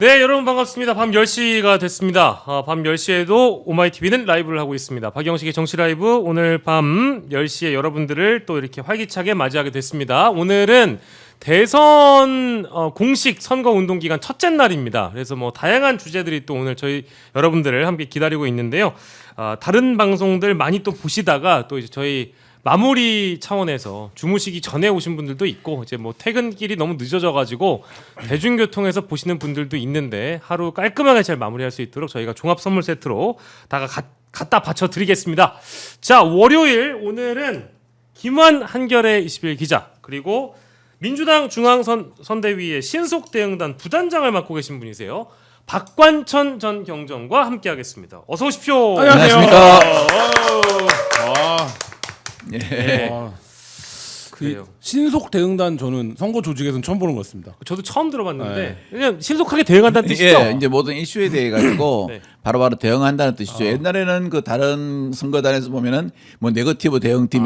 네, 여러분 반갑습니다. 밤 10시가 됐습니다. 밤 10시에도 오마이TV는 라이브를 하고 있습니다. 박영식의 정치 라이브 오늘 밤 10시에 여러분들을 또 이렇게 활기차게 맞이하게 됐습니다. 오늘은 대선 공식 선거 운동 기간 첫째 날입니다. 그래서 뭐 다양한 주제들이 또 오늘 저희 여러분들을 함께 기다리고 있는데요. 다른 방송들 많이 또 보시다가 또 이제 저희 마무리 차원에서 주무시기 전에 오신 분들도 있고 이제 뭐 퇴근길이 너무 늦어져가지고 대중교통에서 보시는 분들도 있는데 하루 깔끔하게 잘 마무리할 수 있도록 저희가 종합 선물 세트로 다가 갖다 바쳐드리겠습니다. 자, 월요일 오늘은 김환 한겨레 21 기자 그리고 민주당 중앙선대위의 신속대응단 부단장을 맡고 계신 분이세요. 박관천 전 경정과 함께하겠습니다. 어서 오십시오. 안녕하십니까. 네. 그 신속 대응단 저는 선거 조직에서는 처음 보는 것 같습니다. 저도 처음 들어봤는데 그냥 신속하게 대응한다는 뜻이죠. 예, 이제 모든 이슈에 대해 가지고 네. 바로바로 대응한다는 뜻이죠. 옛날에는 그 다른 선거단에서 보면은 뭐 네거티브 대응팀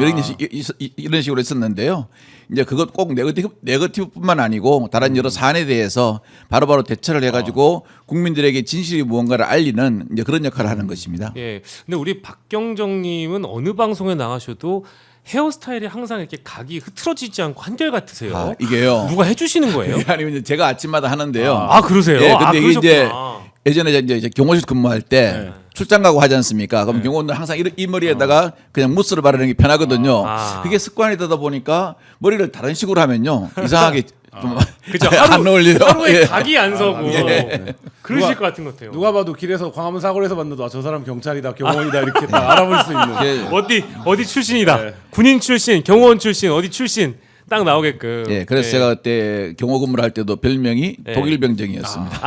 이런 식으로 했었는데요. 이제 그것 꼭 네거티브뿐만 아니고 다른 여러 사안에 대해서 바로바로 대처를 해가지고 국민들에게 진실이 무언가를 알리는 이제 그런 역할을 하는 것입니다. 예. 근데 우리 박경정님은 어느 방송에 나가셔도 헤어스타일이 항상 이렇게 각이 흐트러지지 않고 한결같으세요. 이게요. 누가 해주시는 거예요? 아니면 이제 제가 아침마다 하는데요. 아 그러세요? 예, 근데 이게 이제 그러셨구나. 예전에 이제 경호실 근무할 때 출장 가고 하지 않습니까? 그럼 경호원들 항상 이 머리에다가 그냥 무스를 바르는 게 편하거든요. 그게 습관이 되다 보니까 머리를 다른 식으로 하면요 이상하게 좀 그죠? 안 어울려요. 하루에 예. 각이 안 서고 그러실 것 같은 것 같아요. 누가 봐도 길에서 광화문 사거리에서 봤는데 저 사람 경찰이다, 경호원이다 이렇게 딱 알아볼 수 있는. 예. 어디 출신이다. 네. 군인 출신, 경호원 출신, 어디 출신 딱 나오게끔. 예, 그래서 제가 그때 경호 근무를 할 때도 별명이 독일 병정이었습니다.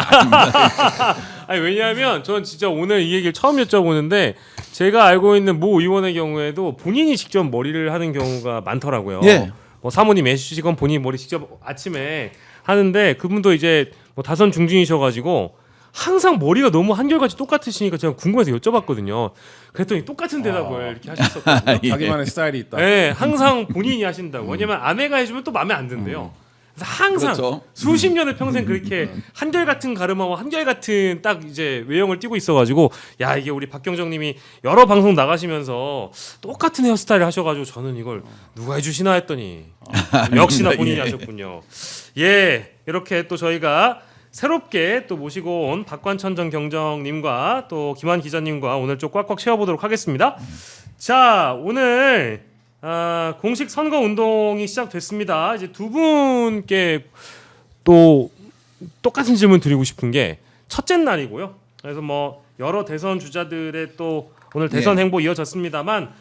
아니 왜냐하면 저는 진짜 오늘 이 얘기를 처음 여쭤보는데 제가 알고 있는 모 의원의 경우에도 본인이 직접 머리를 하는 경우가 많더라고요. 예. 뭐 사모님 해주시건 본인이 머리 직접 아침에 하는데 그분도 이제 뭐 다선 중진이셔가지고 항상 머리가 너무 한결같이 똑같으시니까 제가 궁금해서 여쭤봤거든요. 그랬더니 똑같은 대답을 이렇게 하셨었거든요. 예. 자기만의 스타일이 있다. 네, 항상 본인이 하신다고. 왜냐면 아내가 해주면 또 마음에 안 든대요. 그래서 항상 그렇죠. 수십 년을 평생 그렇게 한결같은 가르마와 한결같은 딱 이제 외형을 띠고 있어가지고 야 이게 우리 박경정님이 여러 방송 나가시면서 똑같은 헤어스타일 하셔가지고 저는 이걸 누가 해주시나 했더니 역시나 본인이 하셨군요. 예, 이렇게 또 저희가 새롭게 또 모시고 온 박관천 전 경정님과 또 김한 기자님과 오늘 좀 꽉꽉 채워보도록 하겠습니다. 자, 오늘 공식 선거 운동이 시작됐습니다. 이제 두 분께 또 똑같은 질문 드리고 싶은 게 첫째 날이고요. 그래서 뭐 여러 대선 주자들의 또 오늘 대선 행보 이어졌습니다만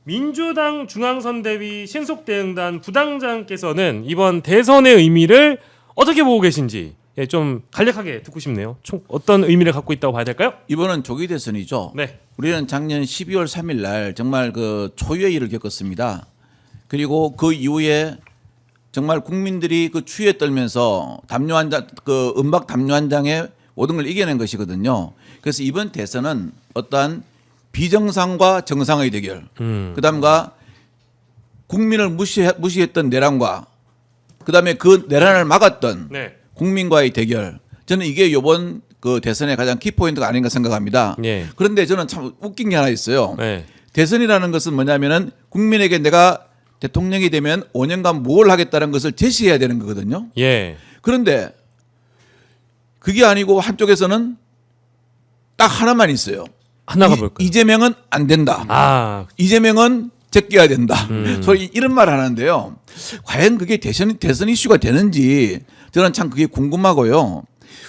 민주당 중앙선대위 신속대응단 부단장께서는 이번 대선의 의미를 어떻게 보고 계신지 좀 간략하게 듣고 싶네요. 총 어떤 의미를 갖고 있다고 봐야 될까요? 이번은 조기 대선이죠. 네. 우리는 작년 12월 3일 날 정말 그 초유의 일을 겪었습니다. 그리고 그 이후에 정말 국민들이 그 추위에 떨면서 그 은박 담요 한 장에 모든 걸 이겨낸 것이거든요. 그래서 이번 대선은 어떠한 비정상과 정상의 대결, 그다음과 국민을 무시했던 내란과 그다음에 그 내란을 막았던 네. 국민과의 대결. 저는 이게 이번 그 대선의 가장 키포인트가 아닌가 생각합니다. 예. 그런데 저는 참 웃긴 게 하나 있어요. 네. 대선이라는 것은 뭐냐면은 국민에게 내가 대통령이 되면 5년간 뭘 하겠다는 것을 제시해야 되는 거거든요. 예. 그런데 그게 아니고 한쪽에서는 딱 하나만 있어요. 하나가 뭘까요? 이재명은 안 된다. 아, 이재명은 제껴야 된다. 소위 이런 말을 하는데요. 과연 그게 대선 이슈가 되는지 저는 참 그게 궁금하고요.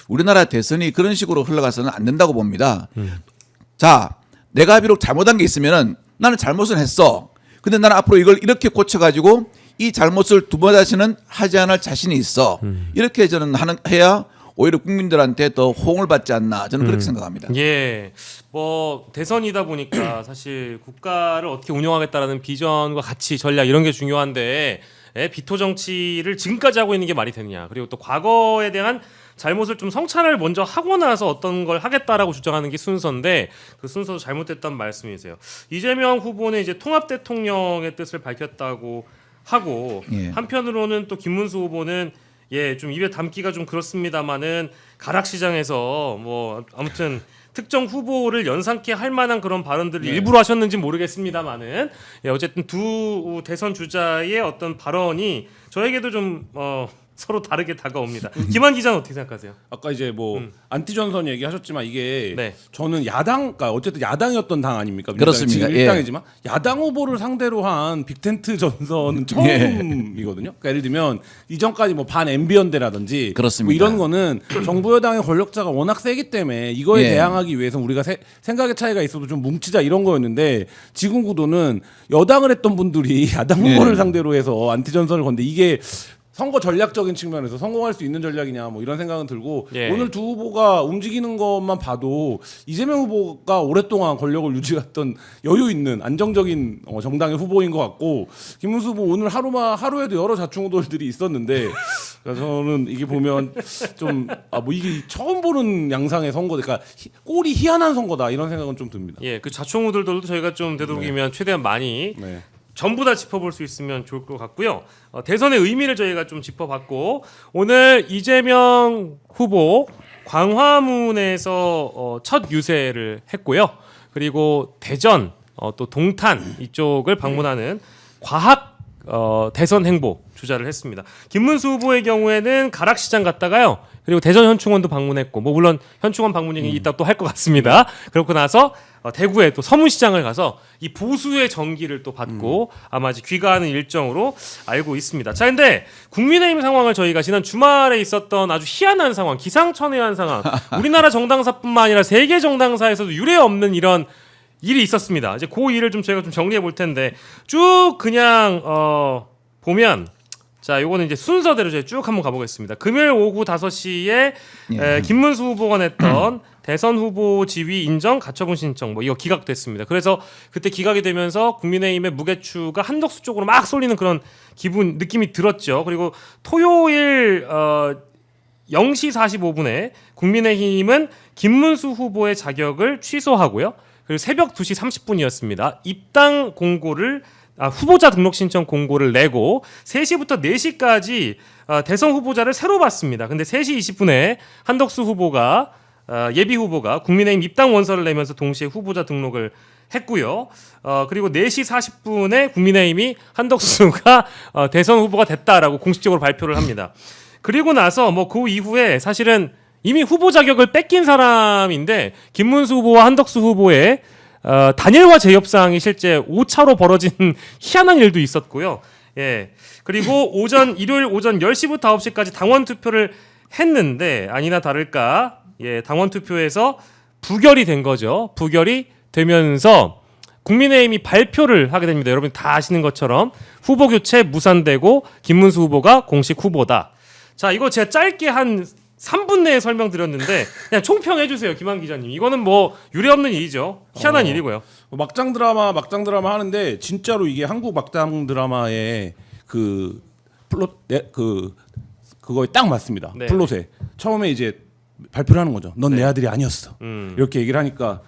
우리나라 대선이 그런 식으로 흘러가서는 안 된다고 봅니다. 자, 내가 비록 잘못한 게 있으면은 나는 잘못은 했어. 근데 나는 앞으로 이걸 이렇게 고쳐가지고 이 잘못을 두 번 다시는 하지 않을 자신이 있어. 이렇게 저는 해야 오히려 국민들한테 더 호응을 받지 않나 저는 그렇게 생각합니다. 예. 뭐 대선이다 보니까 사실 국가를 어떻게 운영하겠다라는 비전과 가치, 전략 이런 게 중요한데 비토 정치를 지금까지 하고 있는 게 말이 되느냐. 그리고 또 과거에 대한 잘못을 좀 성찰을 먼저 하고 나서 어떤 걸 하겠다라고 주장하는 게 순서인데 그 순서도 잘못됐다는 말씀이세요. 이재명 후보는 이제 통합 대통령의 뜻을 밝혔다고 하고 예. 한편으로는 또 김문수 후보는 예, 좀 입에 담기가 좀 그렇습니다만은 가락시장에서 뭐 아무튼 특정 후보를 연상케 할 만한 그런 발언들을 일부러 하셨는지 모르겠습니다만은 예, 어쨌든 두 대선 주자의 어떤 발언이 저에게도 좀 서로 다르게 다가옵니다. 김한 기자는 어떻게 생각하세요? 아까 이제 뭐 안티 전선 얘기하셨지만 이게 네. 저는 야당, 그러니까 어쨌든 야당이었던 당 아닙니까? 그렇습니다. 지금 예. 일당이지만 야당 후보를 상대로 한 빅텐트 전선은 처음이거든요. 그러니까 예를 들면 이전까지 뭐 반 MB 연대라든지 그렇습니다. 뭐 이런 거는 정부 여당의 권력자가 워낙 세기 때문에 이거에 예. 대항하기 위해서 우리가 생각의 차이가 있어도 좀 뭉치자 이런 거였는데 지금 구도는 여당을 했던 분들이 야당 후보를 예. 상대로 해서 안티 전선을 건데 이게 선거 전략적인 측면에서 성공할 수 있는 전략이냐 뭐 이런 생각은 들고 예. 오늘 두 후보가 움직이는 것만 봐도 이재명 후보가 오랫동안 권력을 유지했던 여유 있는 안정적인 정당의 후보인 것 같고 김문수 후보 오늘 하루에도 여러 자충우돌들이 있었는데 그러니까 저는 이게 보면 좀 뭐 이게 처음 보는 양상의 선거 그러니까 꼴이 희한한 선거다 이런 생각은 좀 듭니다. 예, 그 자충우들도 저희가 좀 되도록이면 최대한 많이 네. 전부 다 짚어볼 수 있으면 좋을 것 같고요. 대선의 의미를 저희가 좀 짚어봤고 오늘 이재명 후보 광화문에서 첫 유세를 했고요. 그리고 대전 또 동탄 이쪽을 방문하는 과학 대선 행보 주자를 했습니다. 김문수 후보의 경우에는 가락시장 갔다가요. 그리고 대전 현충원도 방문했고 뭐 물론 현충원 방문이 이따 또 할 것 같습니다. 그렇고 나서 대구에 또 서문시장을 가서 이 보수의 정기를 또 받고 아마 이제 귀가하는 일정으로 알고 있습니다. 자, 근데 국민의힘 상황을 저희가 지난 주말에 있었던 아주 희한한 상황, 기상천외한 상황, 우리나라 정당사뿐만 아니라 세계 정당사에서도 유례 없는 이런 일이 있었습니다. 이제 그 일을 좀 저희가 좀 정리해 볼 텐데 쭉 그냥 보면 자, 요거는 이제 순서대로 저희 쭉 한번 가보겠습니다. 금요일 오후 5시에 김문수 후보가 냈던 대선 후보 지위 인정 가처분 신청 뭐 이거 기각됐습니다. 그래서 그때 기각이 되면서 국민의힘의 무게추가 한덕수 쪽으로 막 쏠리는 그런 느낌이 들었죠. 그리고 토요일 0시 45분에 국민의힘은 김문수 후보의 자격을 취소하고요. 그리고 새벽 2시 30분이었습니다. 입당 공고를 후보자 등록 신청 공고를 내고 3시부터 4시까지 대선 후보자를 새로 받습니다. 근데 3시 20분에 한덕수 후보가 예비 후보가 국민의힘 입당 원서를 내면서 동시에 후보자 등록을 했고요. 그리고 4시 40분에 국민의힘이 한덕수가 대선 후보가 됐다라고 공식적으로 발표를 합니다. 그리고 나서 뭐 그 이후에 사실은 이미 후보 자격을 뺏긴 사람인데 김문수 후보와 한덕수 후보의 단일화 재협상이 실제 5차로 벌어진 희한한 일도 있었고요. 예. 그리고 일요일 오전 10시부터 9시까지 당원 투표를 했는데 아니나 다를까 당원 투표에서 부결이 된 거죠. 부결이 되면서 국민의힘이 발표를 하게 됩니다. 여러분 다 아시는 것처럼 후보 교체 무산되고 김문수 후보가 공식 후보다. 자, 이거 제가 짧게 한 3분 내에 설명드렸는데 그냥 총평해 주세요, 김한 기자님. 이거는 뭐 유례없는 일이죠. 희한한 일이고요. 막장 드라마 하는데 진짜로 이게 한국 막장 드라마의 그 플롯 그거에 딱 맞습니다. 네. 플롯에 처음에 이제 발표를 하는 거죠. 넌 내 아들이 아니었어. 이렇게 얘기를 하니까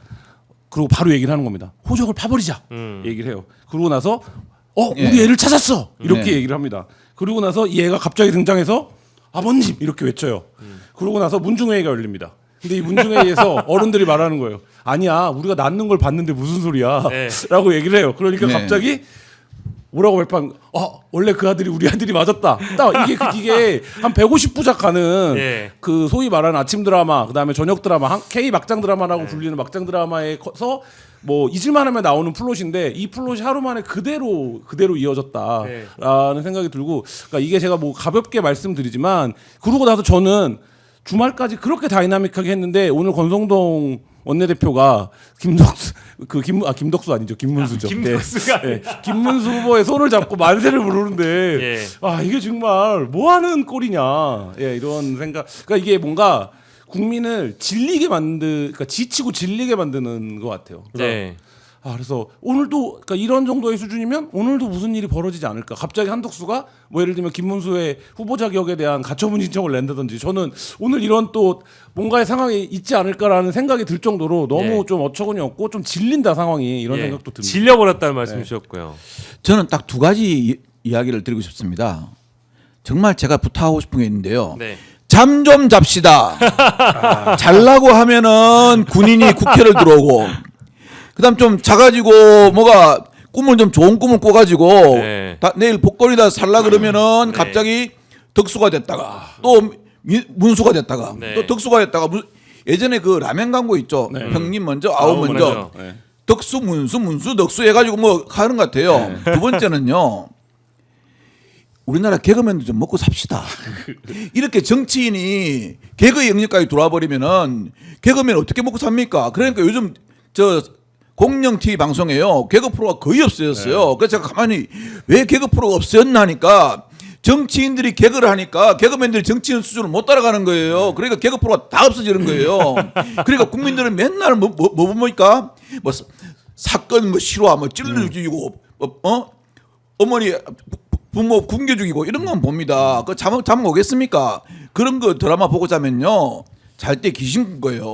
그리고 바로 얘기를 하는 겁니다. 호적을 파버리자. 얘기를 해요. 그러고 나서 우리 애를 찾았어. 이렇게 얘기를 합니다. 그러고 나서 이 애가 갑자기 등장해서 아버님 이렇게 외쳐요. 그러고 나서 문중회의가 열립니다. 근데 이 문중회의에서 어른들이 말하는 거예요. 아니야, 우리가 낳는 걸 봤는데 무슨 소리야? 네. 라고 얘기를 해요. 그러니까 네. 갑자기 뭐라고 발판? 원래 그 아들이 우리 아들이 맞았다. 딱 이게 한 150부작 가는 예. 그 소위 말하는 아침 드라마, 그다음에 저녁 드라마, K 막장 드라마라고 불리는 막장 드라마에서 뭐 잊을만하면 나오는 플롯인데 이 플롯이 하루 만에 그대로 이어졌다라는 생각이 들고, 그러니까 이게 제가 뭐 가볍게 말씀드리지만 그러고 나서 저는 주말까지 그렇게 다이나믹하게 했는데 오늘 권성동 원내대표가 김덕수 아니죠, 김문수죠. 김덕수가 김문수 후보의 손을 잡고 만세를 부르는데 예. 이게 정말 뭐 하는 꼴이냐, 이런 생각. 그러니까 이게 뭔가 국민을 그러니까 지치고 질리게 만드는 것 같아요. 네. 그래서 오늘도 그러니까 이런 정도의 수준이면 오늘도 무슨 일이 벌어지지 않을까. 갑자기 한덕수가 뭐 예를 들면 김문수의 후보 자격에 대한 가처분 신청을 낸다든지, 저는 오늘 이런 또 뭔가의 상황이 있지 않을까라는 생각이 들 정도로 너무 좀 어처구니 없고 좀 질린다 상황이, 이런 생각도 듭니다. 질려버렸다는 말씀이셨고요. 저는 딱 두 가지 이야기를 드리고 싶습니다. 정말 제가 부탁하고 싶은 게 있는데요. 네. 잠 좀 잡시다. 잘라고 하면은 군인이 국회를 들어오고, 그다음 좀 자가지고 뭐가 꿈을 좀 좋은 꿈을 꿔가지고 네. 내일 복권이다 살라 그러면은 네. 갑자기 덕수가 됐다가 또 문수가 됐다가 네. 또 덕수가 됐다가 예전에 그 라면 광고 있죠. 형님 먼저 아우 먼저. 네. 덕수 문수 덕수 해가지고 뭐 하는 것 같아요. 두 번째는요. 우리나라 개그맨도 좀 먹고 삽시다. 이렇게 정치인이 개그의 영역까지 들어와 버리면은 개그맨 어떻게 먹고 삽니까? 그러니까 요즘 저 공영 TV 방송에요. 개그 프로가 거의 없어졌어요. 그래서 제가 가만히 왜 개그 프로가 없어졌나 하니까 정치인들이 개그를 하니까 개그맨들이 정치인 수준을 못 따라가는 거예요. 그러니까 개그 프로가 다 없어지는 거예요. 그러니까 국민들은 맨날 뭐 봅니까? 뭐 사건 뭐 실화 뭐 찔러 죽이고 어머니 부모 굶겨 죽이고 이런 건 봅니다. 그 잠 오겠습니까? 그런 거 드라마 보고 자면요. 잘 때 귀신 꾼 거예요.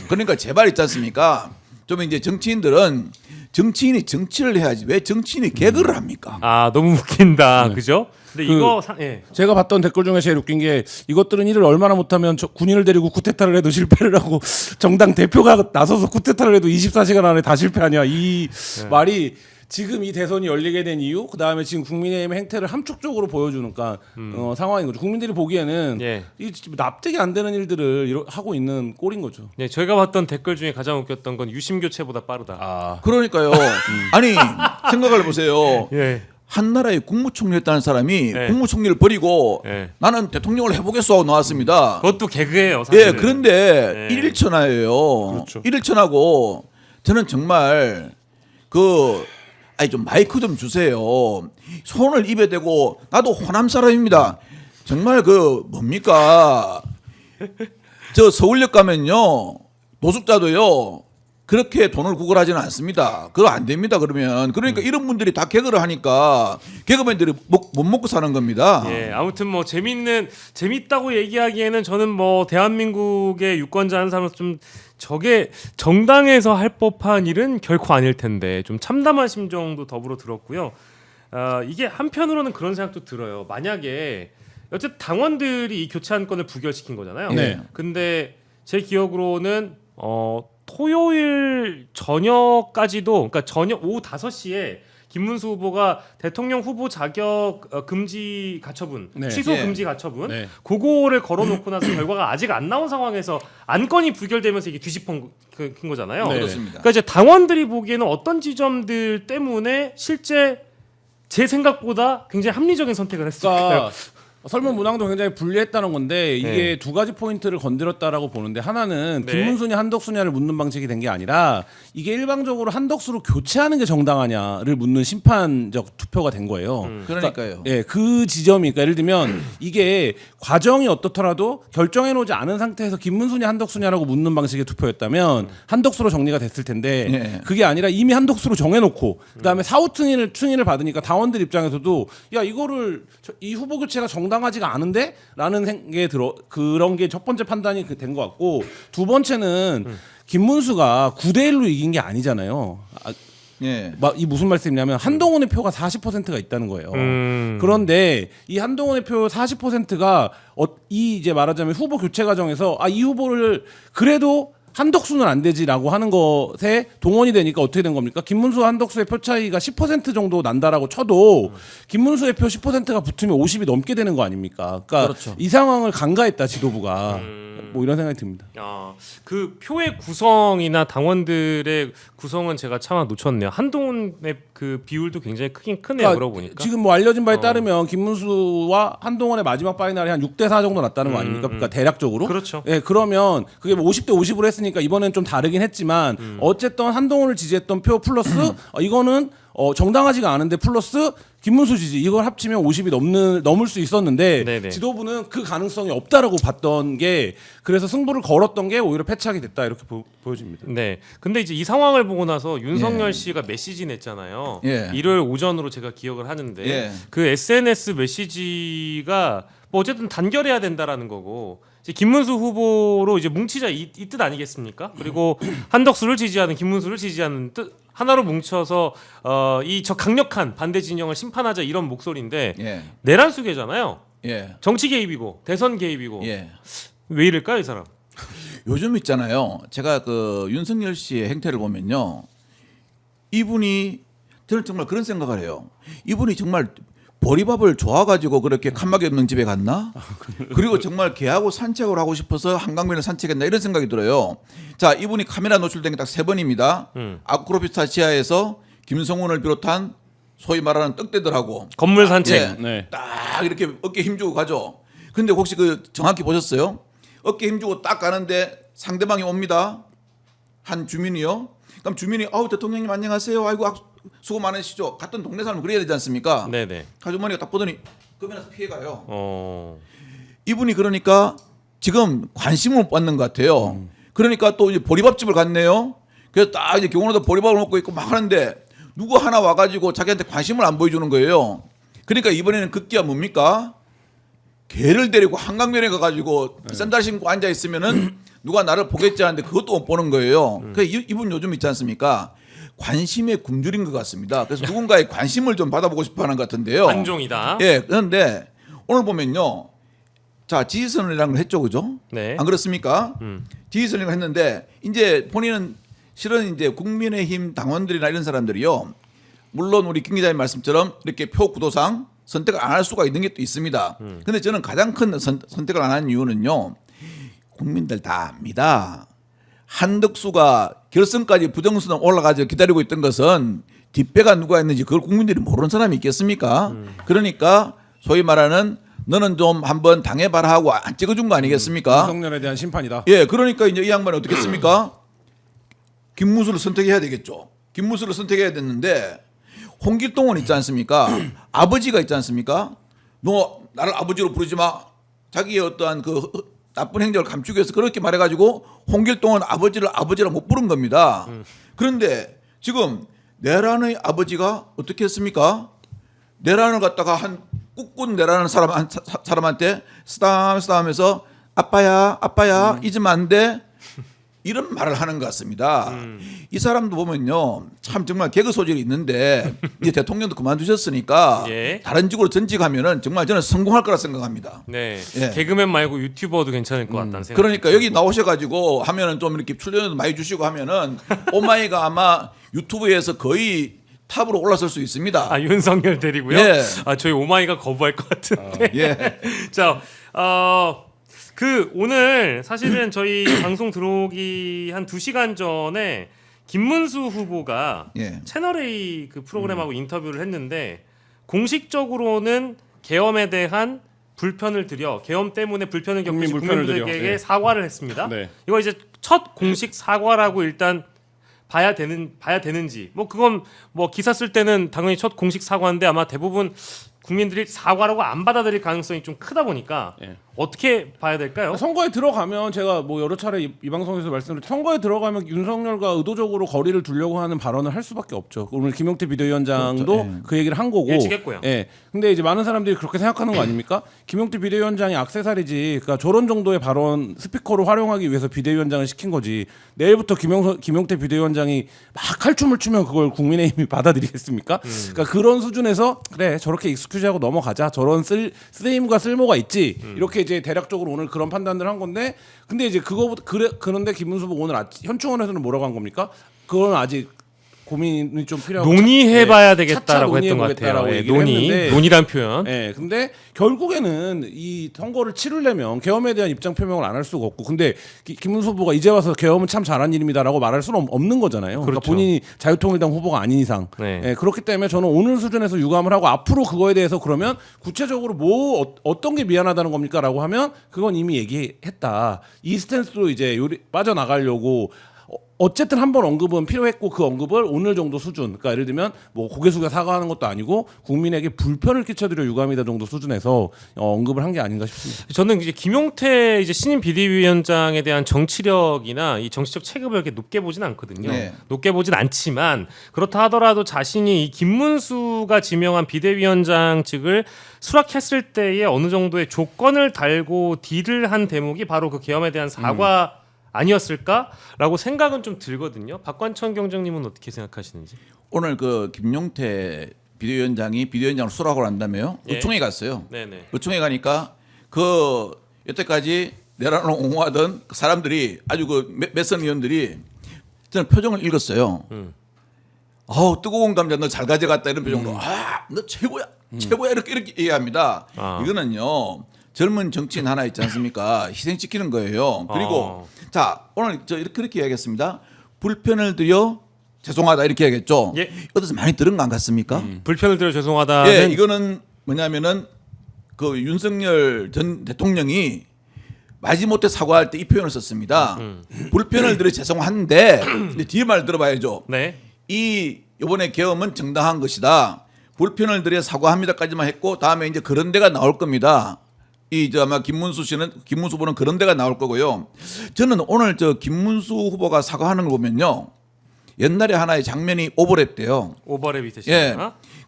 그러니까 제발 있지 않습니까? 좀 이제 정치인들은 정치인이 정치를 해야지 왜 정치인이 개그를 합니까? 아 너무 웃긴다. 그죠? 근데 이거 예. 제가 봤던 댓글 중에 제일 웃긴 게 이것들은 일을 얼마나 못하면 군인을 데리고 쿠데타를 해도 실패를 하고 정당 대표가 나서서 쿠데타를 해도 24시간 안에 다 실패하냐 이 말이 지금 이 대선이 열리게 된 이유 그다음에 지금 국민의힘의 행태를 함축적으로 보여주니까 상황인 거죠. 국민들이 보기에는 예. 이 납득이 안 되는 일들을 하고 있는 꼴인 거죠. 네, 저희가 봤던 댓글 중에 가장 웃겼던 건 유심 교체보다 빠르다. 아, 그러니까요. 아니 생각을 해보세요. 예. 한 나라의 국무총리였다는 사람이 네. 국무총리를 버리고 네. 나는 대통령을 해보겠어 하고 나왔습니다. 그것도 개그예요, 사실은. 예, 그런데 네. 일일천하예요. 그렇죠. 일일천하고 저는 정말 아니 좀 마이크 좀 주세요. 손을 입에 대고 나도 호남 사람입니다. 정말 뭡니까? 저 서울역 가면요 노숙자도요 그렇게 돈을 구걸하지는 않습니다. 그거 안 됩니다. 그러니까 이런 분들이 다 개그를 하니까 개그맨들이 못 먹고 사는 겁니다. 예, 아무튼 뭐 재밌다고 얘기하기에는 저는 뭐 대한민국의 유권자 한 사람으로서 좀 저게 정당에서 할 법한 일은 결코 아닐 텐데 좀 참담한 심정도 더불어 들었고요. 이게 한편으로는 그런 생각도 들어요. 만약에 어쨌든 당원들이 이 교체안건을 부결시킨 거잖아요. 네. 근데 제 기억으로는 토요일 저녁까지도 그러니까 저녁 오후 5시에 김문수 후보가 대통령 후보 자격 금지 가처분, 네. 취소 예. 금지 가처분, 네. 그거를 걸어놓고 나서 결과가 아직 안 나온 상황에서 안건이 부결되면서 이게 뒤집힌 거잖아요. 네. 그렇습니다. 그러니까 이제 당원들이 보기에는 어떤 지점들 때문에 실제 제 생각보다 굉장히 합리적인 선택을 했을까요? 그러니까 설문 문항도 굉장히 불리했다는 건데 이게 네. 두 가지 포인트를 건드렸다라고 보는데 하나는 네. 김문수냐 한덕수냐를 묻는 방식이 된 게 아니라 이게 일방적으로 한덕수로 교체하는 게 정당하냐를 묻는 심판적 투표가 된 거예요. 그러니까요. 예, 그 지점이 그러니까 예를 들면 이게 과정이 어떻더라도 결정해 놓지 않은 상태에서 김문수냐 한덕수냐라고 묻는 방식의 투표였다면 한덕수로 정리가 됐을 텐데 예. 그게 아니라 이미 한덕수로 정해놓고 그다음에 사후 승인을 받으니까 당원들 입장에서도 야 이거를 이 후보 교체가 정당하지가 않은데라는 게 그런 게 첫 번째 판단이 된 것 같고 두 번째는 김문수가 9대1로 이긴 게 아니잖아요. 예. 이 무슨 말씀이냐면 한동훈의 표가 40%가 있다는 거예요. 그런데 이 한동훈의 표 40%가 이 이제 말하자면 후보 교체 과정에서 이 후보를 그래도 한덕수는 안 되지라고 하는 것에 동원이 되니까 어떻게 된 겁니까? 김문수와 한덕수의 표 차이가 10% 정도 난다라고 쳐도 김문수의 표 10%가 붙으면 50이 넘게 되는 거 아닙니까? 그러니까 그렇죠. 이 상황을 간과했다 지도부가 뭐 이런 생각이 듭니다. 그 표의 구성이나 당원들의 구성은 제가 차마 놓쳤네요. 한동훈의 그 비율도 굉장히 크긴 크네요. 그러고 보니까. 지금 뭐 알려진 바에 따르면 김문수와 한동훈의 마지막 파이널이 한 6대4 정도 났다는 거 아닙니까? 그러니까 대략적으로. 그렇죠. 예, 그러면 그게 뭐 50대 50으로 했으니까 이번엔 좀 다르긴 했지만 어쨌든 한동훈을 지지했던 표 플러스 이거는 정당하지가 않은데 플러스 김문수 지지 이걸 합치면 50이 넘을 수 있었는데 네네. 지도부는 그 가능성이 없다라고 봤던 게 그래서 승부를 걸었던 게 오히려 패착이 됐다 이렇게 보여집니다. 네. 근데 이제 이 상황을 보고 나서 윤석열 씨가 메시지 냈잖아요. 예. 일요일 오전으로 제가 기억을 하는데 예. 그 SNS 메시지가 뭐 어쨌든 단결해야 된다라는 거고 이제 김문수 후보로 이제 뭉치자 이 뜻 아니겠습니까? 그리고 한덕수를 지지하는 김문수를 지지하는 뜻 하나로 뭉쳐서 이 저 강력한 반대 진영을 심판하자 이런 목소리인데 예. 내란 수계잖아요. 예. 정치 개입이고 대선 개입이고 예. 왜 이럴까요, 이 사람? 요즘 있잖아요. 제가 그 윤석열 씨의 행태를 보면요. 이분이 저는 정말 그런 생각을 해요. 이분이 정말 보리밥을 좋아가지고 그렇게 칸막이 없는 집에 갔나? 그리고 정말 걔하고 산책을 하고 싶어서 한강변을 산책했나 이런 생각이 들어요. 자, 이분이 카메라 노출된 게 딱 3번입니다. 아크로피스타 지하에서 김성훈을 비롯한 소위 말하는 떡대들하고 건물 산책. 예, 네. 딱 이렇게 어깨 힘주고 가죠. 근데 혹시 그 정확히 보셨어요? 어깨 힘주고 딱 가는데 상대방이 옵니다. 한 주민이요. 그럼 주민이 아우 대통령님 안녕하세요. 아이고 수고 많으시죠. 같은 동네 사람 그래야 되지 않습니까? 네네. 아주머니가 딱 보더니 끄면서 피해가요. 이분이 그러니까 지금 관심을 못 받는 것 같아요. 그러니까 또 이제 보리밥집을 갔네요. 그래서 딱 이제 경호도 보리밥을 먹고 있고 막 하는데 누구 하나 와가지고 자기한테 관심을 안 보여주는 거예요. 그러니까 이번에는 급기야 뭡니까? 개를 데리고 한강변에 가가지고 샌들 신고 앉아 있으면은 누가 나를 보겠지 하는데 그것도 못 보는 거예요. 그래서 이분 요즘 있지 않습니까? 관심의 굶주린 것 같습니다. 그래서 누군가의 관심을 좀 받아보고 싶어하는 것 같은데요. 관종이다. 예, 그런데 오늘 보면요, 자 지지선이라는 걸 했죠, 그죠? 네. 안 그렇습니까? 지지선이라고 했는데 이제 본인은 실은 이제 국민의힘 당원들이나 이런 사람들이요, 물론 우리 김 기자님 말씀처럼 이렇게 표 구도상 선택을 안 할 수가 있는 게 또 있습니다. 근데 저는 가장 큰 선택을 안 하는 이유는요, 국민들 다 압니다. 한덕수가 결선까지 부정선언 올라가서 기다리고 있던 것은 뒷배가 누가 있는지 그걸 국민들이 모르는 사람이 있겠습니까? 그러니까 소위 말하는 너는 좀 한번 당해봐라 하고 안 찍어준 거 아니겠습니까? 윤석열에 대한 심판이다. 예, 그러니까 이제 이 양반이 어떻게 했습니까? 김문수를 선택해야 되겠죠. 김문수를 선택해야 됐는데 홍길동은 있지 않습니까? 아버지가 있지 않습니까? 너 나를 아버지로 부르지 마. 자기의 어떠한 그 나쁜 행적을 감추기 위해서 그렇게 말해가지고 홍길동은 아버지를 못 부른 겁니다. 그런데 지금 내란의 아버지가 어떻게 했습니까? 내란을 갖다가 한 꾹꾹 내란하는 사람한테 쓰담쓰담해서 아빠야 잊으면 안 돼. 이런 말을 하는 것 같습니다. 이 사람도 보면요, 참 정말 개그 소질이 있는데 이제 대통령도 그만두셨으니까 예. 다른 직으로 전직하면은 정말 저는 성공할 거라 생각합니다. 네. 예. 개그맨 말고 유튜버도 괜찮을 것 같다는 생각. 그러니까 여기 나오셔가지고 하면은 좀 이렇게 출연도 많이 주시고 하면은 오마이가 아마 유튜브에서 거의 탑으로 올라설 수 있습니다. 아, 윤석열 데리고요. 예. 아, 저희 오마이가 거부할 것 같은데. 예. 자, 그 오늘 사실은 저희 방송 들어오기 한 2시간 전에 김문수 후보가 예. 채널A 그 프로그램하고 인터뷰를 했는데 공식적으로는 계엄에 대한 불편을 드려 계엄 때문에 불편을 겪으신 불편을 국민들에게 드려. 네. 사과를 했습니다. 네. 이거 이제 첫 공식 사과라고 일단 봐야 되는지 뭐 그건 뭐 기사 쓸 때는 당연히 첫 공식 사과인데 아마 대부분 국민들이 사과라고 안 받아들일 가능성이 좀 크다 보니까 예. 어떻게 봐야 될까요? 선거에 들어가면 제가 뭐 여러 차례 이 방송에서 말씀드렸 선거에 들어가면 윤석열과 의도적으로 거리를 두려고 하는 발언을 할 수밖에 없죠. 오늘 김용태 비대위원장도 그렇죠. 예. 그 얘기를 한 거고. 예측했고요. 예. 근데 이제 많은 사람들이 그렇게 생각하는 거 아닙니까? 김용태 비대위원장이 악세사리지. 그러니까 저런 정도의 발언 스피커로 활용하기 위해서 비대위원장을 시킨 거지. 내일부터 김용태 비대위원장이 막 칼춤을 추면 그걸 국민의힘이 받아들이겠습니까? 그러니까 그런 수준에서 그래 저렇게 익스큐즈하고 넘어가자. 저런 쓰임과 쓸모가 있지. 이렇게 이제 대략적으로 오늘 그런 판단을 한 건데, 근데 이제 그런데 김문수 후보 오늘 현충원에서는 뭐라고 한 겁니까? 그건 아직 고민이 좀 필요하고 논의해봐야 차차 되겠다라고 했던 것 같아요. 논의해보겠다라고 예, 얘기를 했는데, 논의란 표현. 예, 근데 결국에는 이 선거를 치르려면 계엄에 대한 입장 표명을 안 할 수가 없고, 근데 김문수 후보가 이제 와서 계엄은 참 잘한 일입니다라고 말할 수는 없는 거잖아요. 그러니까 그렇죠. 본인이 자유통일당 후보가 아닌 이상. 네. 예, 그렇기 때문에 저는 오늘 수준에서 유감을 하고 앞으로 그거에 대해서 그러면 구체적으로 뭐 어떤 게 미안하다는 겁니까라고 하면 그건 이미 얘기했다. 이 스탠스로 이제 빠져나가려고. 어쨌든 한 번 언급은 필요했고 그 언급을 오늘 정도 수준, 그러니까 예를 들면 뭐 고개 숙여 사과하는 것도 아니고 국민에게 불편을 끼쳐드려 유감이다 정도 수준에서 언급을 한 게 아닌가 싶습니다. 저는 이제 김용태 이제 신임 비대위원장에 대한 정치력이나 이 정치적 체급을 이렇게 높게 보진 않거든요. 네. 높게 보진 않지만 그렇다 하더라도 자신이 이 김문수가 지명한 비대위원장 측을 수락했을 때에 어느 정도의 조건을 달고 딜을 한 대목이 바로 그 계엄에 대한 사과 아니었을까라고 생각은 좀 들거든요. 박관천 경정님은 어떻게 생각하시는지? 오늘 그 김용태 비대위원장이 비대위원장을 수락을 한다며요. 예. 의총에 갔어요. 네네. 의총에 가니까 그 여태까지 내란을 옹호하던 그 사람들이 아주 그 몇선 의원들이 저는 표정을 읽었어요. 아우 뜨거운 감자 너 잘 가져갔다 이런 표정으로 너 최고야 최고야 이렇게 얘기합니다. 아. 이거는요 젊은 정치인 하나 있지 않습니까? 희생시키는 거예요. 그리고 자 오늘 저 이렇게 이야기했습니다. 불편을 드려 죄송하다 이렇게 얘기했죠. 예. 어디서 많이 들은 거 안 같습니까? 불편을 드려 죄송하다는 예, 이거는 뭐냐면은 그 윤석열 전 대통령이 마지못해 사과할 때 이 표현을 썼습니다. 불편을 드려 죄송한데 근데 뒤에 말 들어봐야죠. 네. 이 이번에 계엄은 정당한 것이다. 불편을 드려 사과합니다까지만 했고 다음에 이제 그런 데가 나올 겁니다. 저 아마 김문수 후보는 그런 데가 나올 거고요. 저는 오늘 저 김문수 후보가 사과하는 걸 보면요. 옛날에 하나의 장면이 오버랩 돼요. 오버랩이 되시나? 예.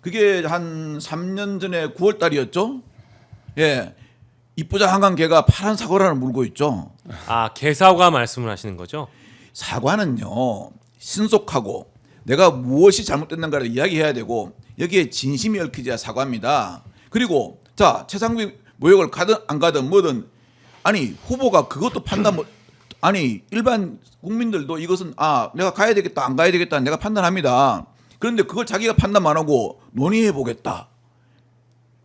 그게 한 3년 전에 9월 달이었죠. 예. 이쁘장 한강 개가 파란 사과를 물고 있죠. 아 개사과 말씀을 하시는 거죠? 사과는요. 신속하고 내가 무엇이 잘못됐는가를 이야기해야 되고 여기에 진심이 얽히져야 사과입니다. 그리고 자 최상위 모욕을 가든 안 가든 뭐든 아니 후보가 그것도 판단 못 아니 일반 국민들도 이것은 내가 가야 되겠다 안 가야 되겠다 내가 판단합니다. 그런데 그걸 자기가 판단 안 하고 논의해 보겠다.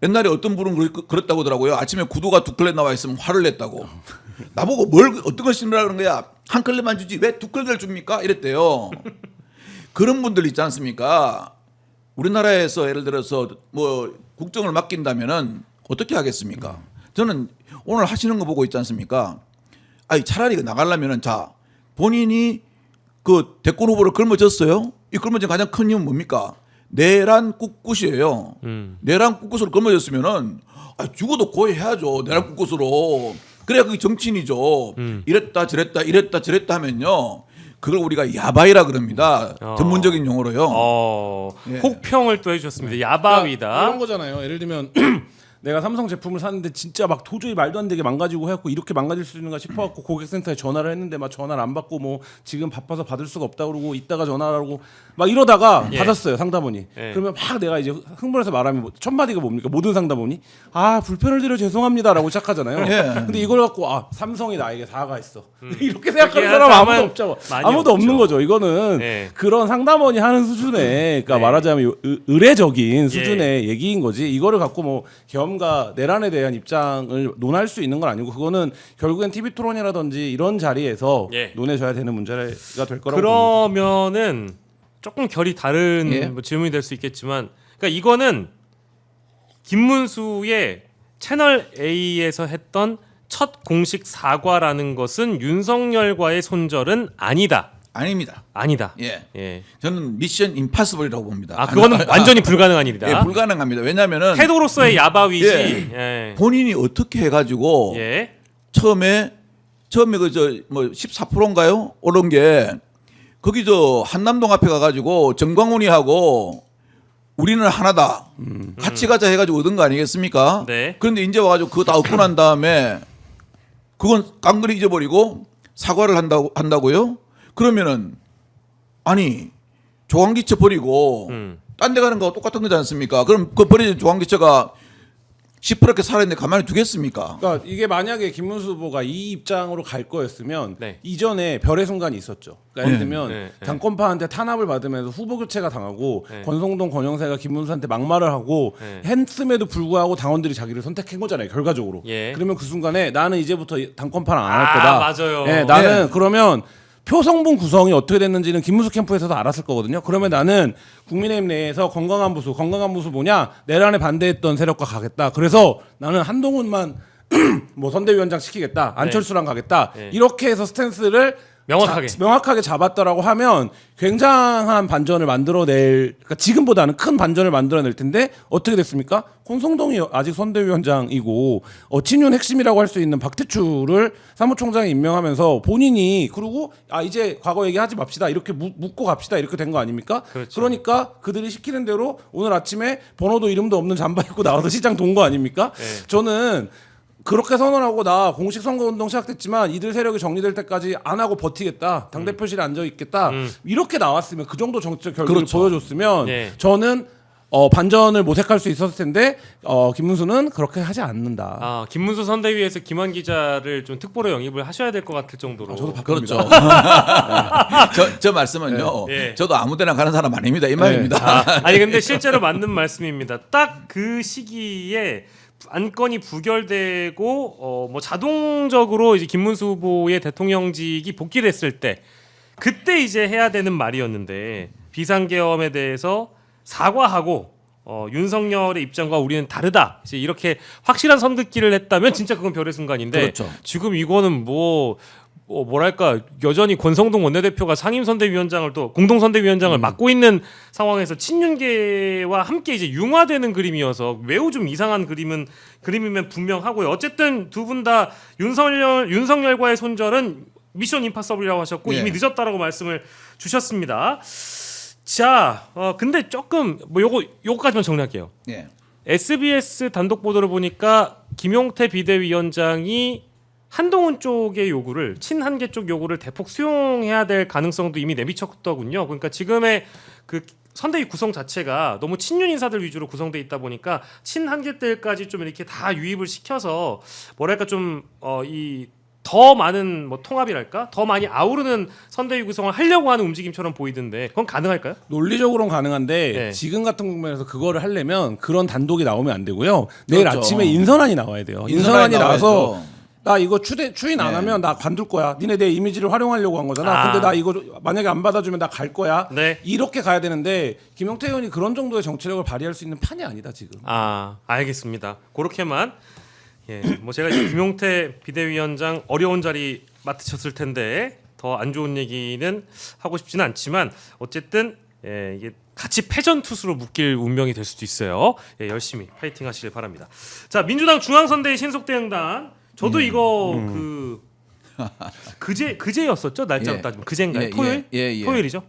옛날에 어떤 분은 그랬다고 하더라고요. 아침에 구두가 두 클레 나와 있으면 화를 냈다고. 나보고 어떤 걸 신으라고 그런 거야. 한 클레만 주지 왜 두 클레를 줍니까? 이랬대요. 그런 분들 있지 않습니까? 우리나라에서 예를 들어서 뭐 국정을 맡긴다면은 어떻게 하겠습니까? 저는 오늘 하시는 거 보고 있지 않습니까? 차라리 나가려면은 자 본인이 그 대권 후보를 걸머졌어요. 이 걸머진 가장 큰 이유는 뭡니까? 내란 꿋꿋이에요. 내란 꿋꿋으로 걸머졌으면은 죽어도 고해야죠. 내란 꿋꿋으로. 그래야 그게 정치인이죠. 이랬다 저랬다 하면요. 그걸 우리가 야바이라 그럽니다. 전문적인 용어로요. 예. 혹평을 또 해주셨습니다. 야바위다. 이런 거잖아요. 예를 들면 내가 삼성 제품을 샀는데 진짜 막 도저히 말도 안 되게 망가지고 해갖고 이렇게 망가질 수 있는가 싶어갖고 고객센터에 전화를 했는데 막 전화를 안 받고 뭐 지금 바빠서 받을 수가 없다 그러고 이따가 전화하라고 막 이러다가 예. 받았어요 상담원이. 예. 그러면 막 내가 이제 흥분해서 말하면 첫 마디가 뭡니까? 모든 상담원이 불편을 드려 죄송합니다라고 시작하잖아요. 예. 근데 이걸 갖고 삼성이 나에게 사과했어. 이렇게 생각하는 그렇게 사람 사람은 아무도 없죠. 많이 아무도 없죠. 없는 거죠. 이거는 예. 그런 상담원이 하는 수준의 그러니까 네. 말하자면 의례적인 수준의 얘기인 거지. 이거를 갖고 뭐 계엄과 내란에 대한 입장을 논할 수 있는 건 아니고 그거는 결국엔 TV 토론이라든지 이런 자리에서 예. 논해줘야 되는 문제가 될 거라고 봅니다. 그러면은 조금 결이 다른 예. 뭐 질문이 될 수 있겠지만, 그러니까 이거는 김문수의 채널 A에서 했던 첫 공식 사과라는 것은 윤석열과의 손절은 아니다. 아닙니다. 아니다. 예. 예. 저는 미션 임파서블이라고 봅니다. 그거는 완전히 불가능한 일이다. 예, 불가능합니다. 왜냐하면은 태도로서의 야바위지. 예. 예. 본인이 어떻게 해가지고 예. 처음에 그 뭐 14%인가요? 오른 게 거기 한남동 앞에 가가지고 정광훈이하고 우리는 하나다. 같이 가자 해가지고 얻은 거 아니겠습니까? 네. 그런데 이제 와가지고 그거 다 얻고 난 다음에 그건 깡그리 잊어버리고 사과를 한다고요? 그러면은 아니 조항기처 버리고 딴 데 가는 거하고 똑같은 거지 않습니까? 그럼 그 버려진 조항기처가 시퍼렇게 살아있는데 가만히 두겠습니까? 그러니까 이게 만약에 김문수 후보가 이 입장으로 갈 거였으면 네. 이전에 별의 순간이 있었죠. 그러니까 예를 들면 네. 당권파한테 탄압을 받으면서 후보 교체가 당하고 네. 권성동, 권영세가 김문수한테 막말을 하고 네. 했음에도 불구하고 당원들이 자기를 선택한 거잖아요. 결과적으로. 예. 그러면 그 순간에 나는 이제부터 당권파를 안 할 아, 거다. 맞아요. 예, 나는 그러면 표성분 구성이 어떻게 됐는지는 김문수 캠프에서도 알았을 거거든요. 그러면 나는 국민의힘 내에서 건강한 보수 뭐냐? 내란에 반대했던 세력과 가겠다. 그래서 나는 한동훈만 뭐 선대위원장 시키겠다. 안철수랑 가겠다. 네. 이렇게 해서 스탠스를 명확하게 잡았다라고 하면 굉장한 반전을 그러니까 지금보다는 큰 반전을 만들어낼 텐데 어떻게 됐습니까? 권성동이 아직 선대위원장이고 친윤 핵심이라고 할 수 있는 박태출을 사무총장에 임명하면서 본인이 그리고 이제 과거 얘기하지 맙시다 이렇게 묻고 갑시다 이렇게 된 거 아닙니까? 그렇죠. 그러니까 그들이 시키는 대로 오늘 아침에 번호도 이름도 없는 잠바 입고 나와서 시장 돈 거 아닙니까? 네. 저는 그렇게 선언하고 나 공식 선거운동 시작됐지만 이들 세력이 정리될 때까지 안 하고 버티겠다. 당대표실에 앉아 있겠다. 이렇게 나왔으면 그 정도 정치적 결과를 그렇죠. 보여줬으면 네. 저는 반전을 모색할 수 있었을 텐데 김문수는 그렇게 하지 않는다. 아, 김문수 선대위에서 김한 기자를 좀 특보로 영입을 하셔야 될 것 같을 정도로. 저도 그렇죠. 저 말씀은요. 네. 저도 아무데나 가는 사람 아닙니다. 이 말입니다. 아니 근데 실제로 맞는 말씀입니다. 딱 그 시기에 안건이 부결되고 뭐 자동적으로 이제 김문수 후보의 대통령직이 복귀됐을 때 그때 이제 해야 되는 말이었는데 비상계엄에 대해서 사과하고 윤석열의 입장과 우리는 다르다. 이제 이렇게 확실한 선긋기를 했다면 진짜 그건 별의 순간인데 그렇죠. 지금 이거는 뭐랄까 여전히 권성동 원내대표가 상임선대위원장을 또 공동선대위원장을 맡고 있는 상황에서 친윤계와 함께 이제 융화되는 그림이어서 매우 좀 이상한 그림이면 분명하고요. 어쨌든 두 분 다 윤석열과의 손절은 미션 임파서블이라고 하셨고 예. 이미 늦었다라고 말씀을 주셨습니다. 자, 근데 조금 뭐 요거까지만 정리할게요. 예. SBS 단독 보도를 보니까 김용태 비대위원장이 한동훈 쪽의 요구를 친한계 쪽 요구를 대폭 수용해야 될 가능성도 이미 내비쳤더군요. 그러니까 지금의 그 선대위 구성 자체가 너무 친윤 인사들 위주로 구성돼 있다 보니까 친한계들까지 좀 이렇게 다 유입을 시켜서 뭐랄까 좀 이 더 많은 뭐 통합이랄까 더 많이 아우르는 선대위 구성을 하려고 하는 움직임처럼 보이던데 그건 가능할까요? 논리적으로는 가능한데 네. 지금 같은 국면에서 그거를 하려면 그런 단독이 나오면 안 되고요. 내일 그렇죠. 아침에 인선안이 나와야 돼요. 인선안이 나와서 나 이거 추인 안 하면 나 관둘 거야. 니네 내 이미지를 활용하려고 한 거잖아. 근데 나 이거 만약에 안 받아주면 나 갈 거야. 네. 이렇게 가야 되는데 김용태 의원이 그런 정도의 정치력을 발휘할 수 있는 판이 아니다 지금. 아, 알겠습니다. 그렇게만 예, 뭐 제가 이제 김용태 비대위원장 어려운 자리 맡으셨을 텐데 더 안 좋은 얘기는 하고 싶지는 않지만 어쨌든 예, 이게 같이 패전 투수로 묶일 운명이 될 수도 있어요. 예, 열심히 파이팅 하시길 바랍니다. 자, 민주당 중앙선대위 신속대응단 저도 이거 그제였었죠? 날짜로 예. 따지면 그제인가요? 예, 토요일? 예. 토요일이죠.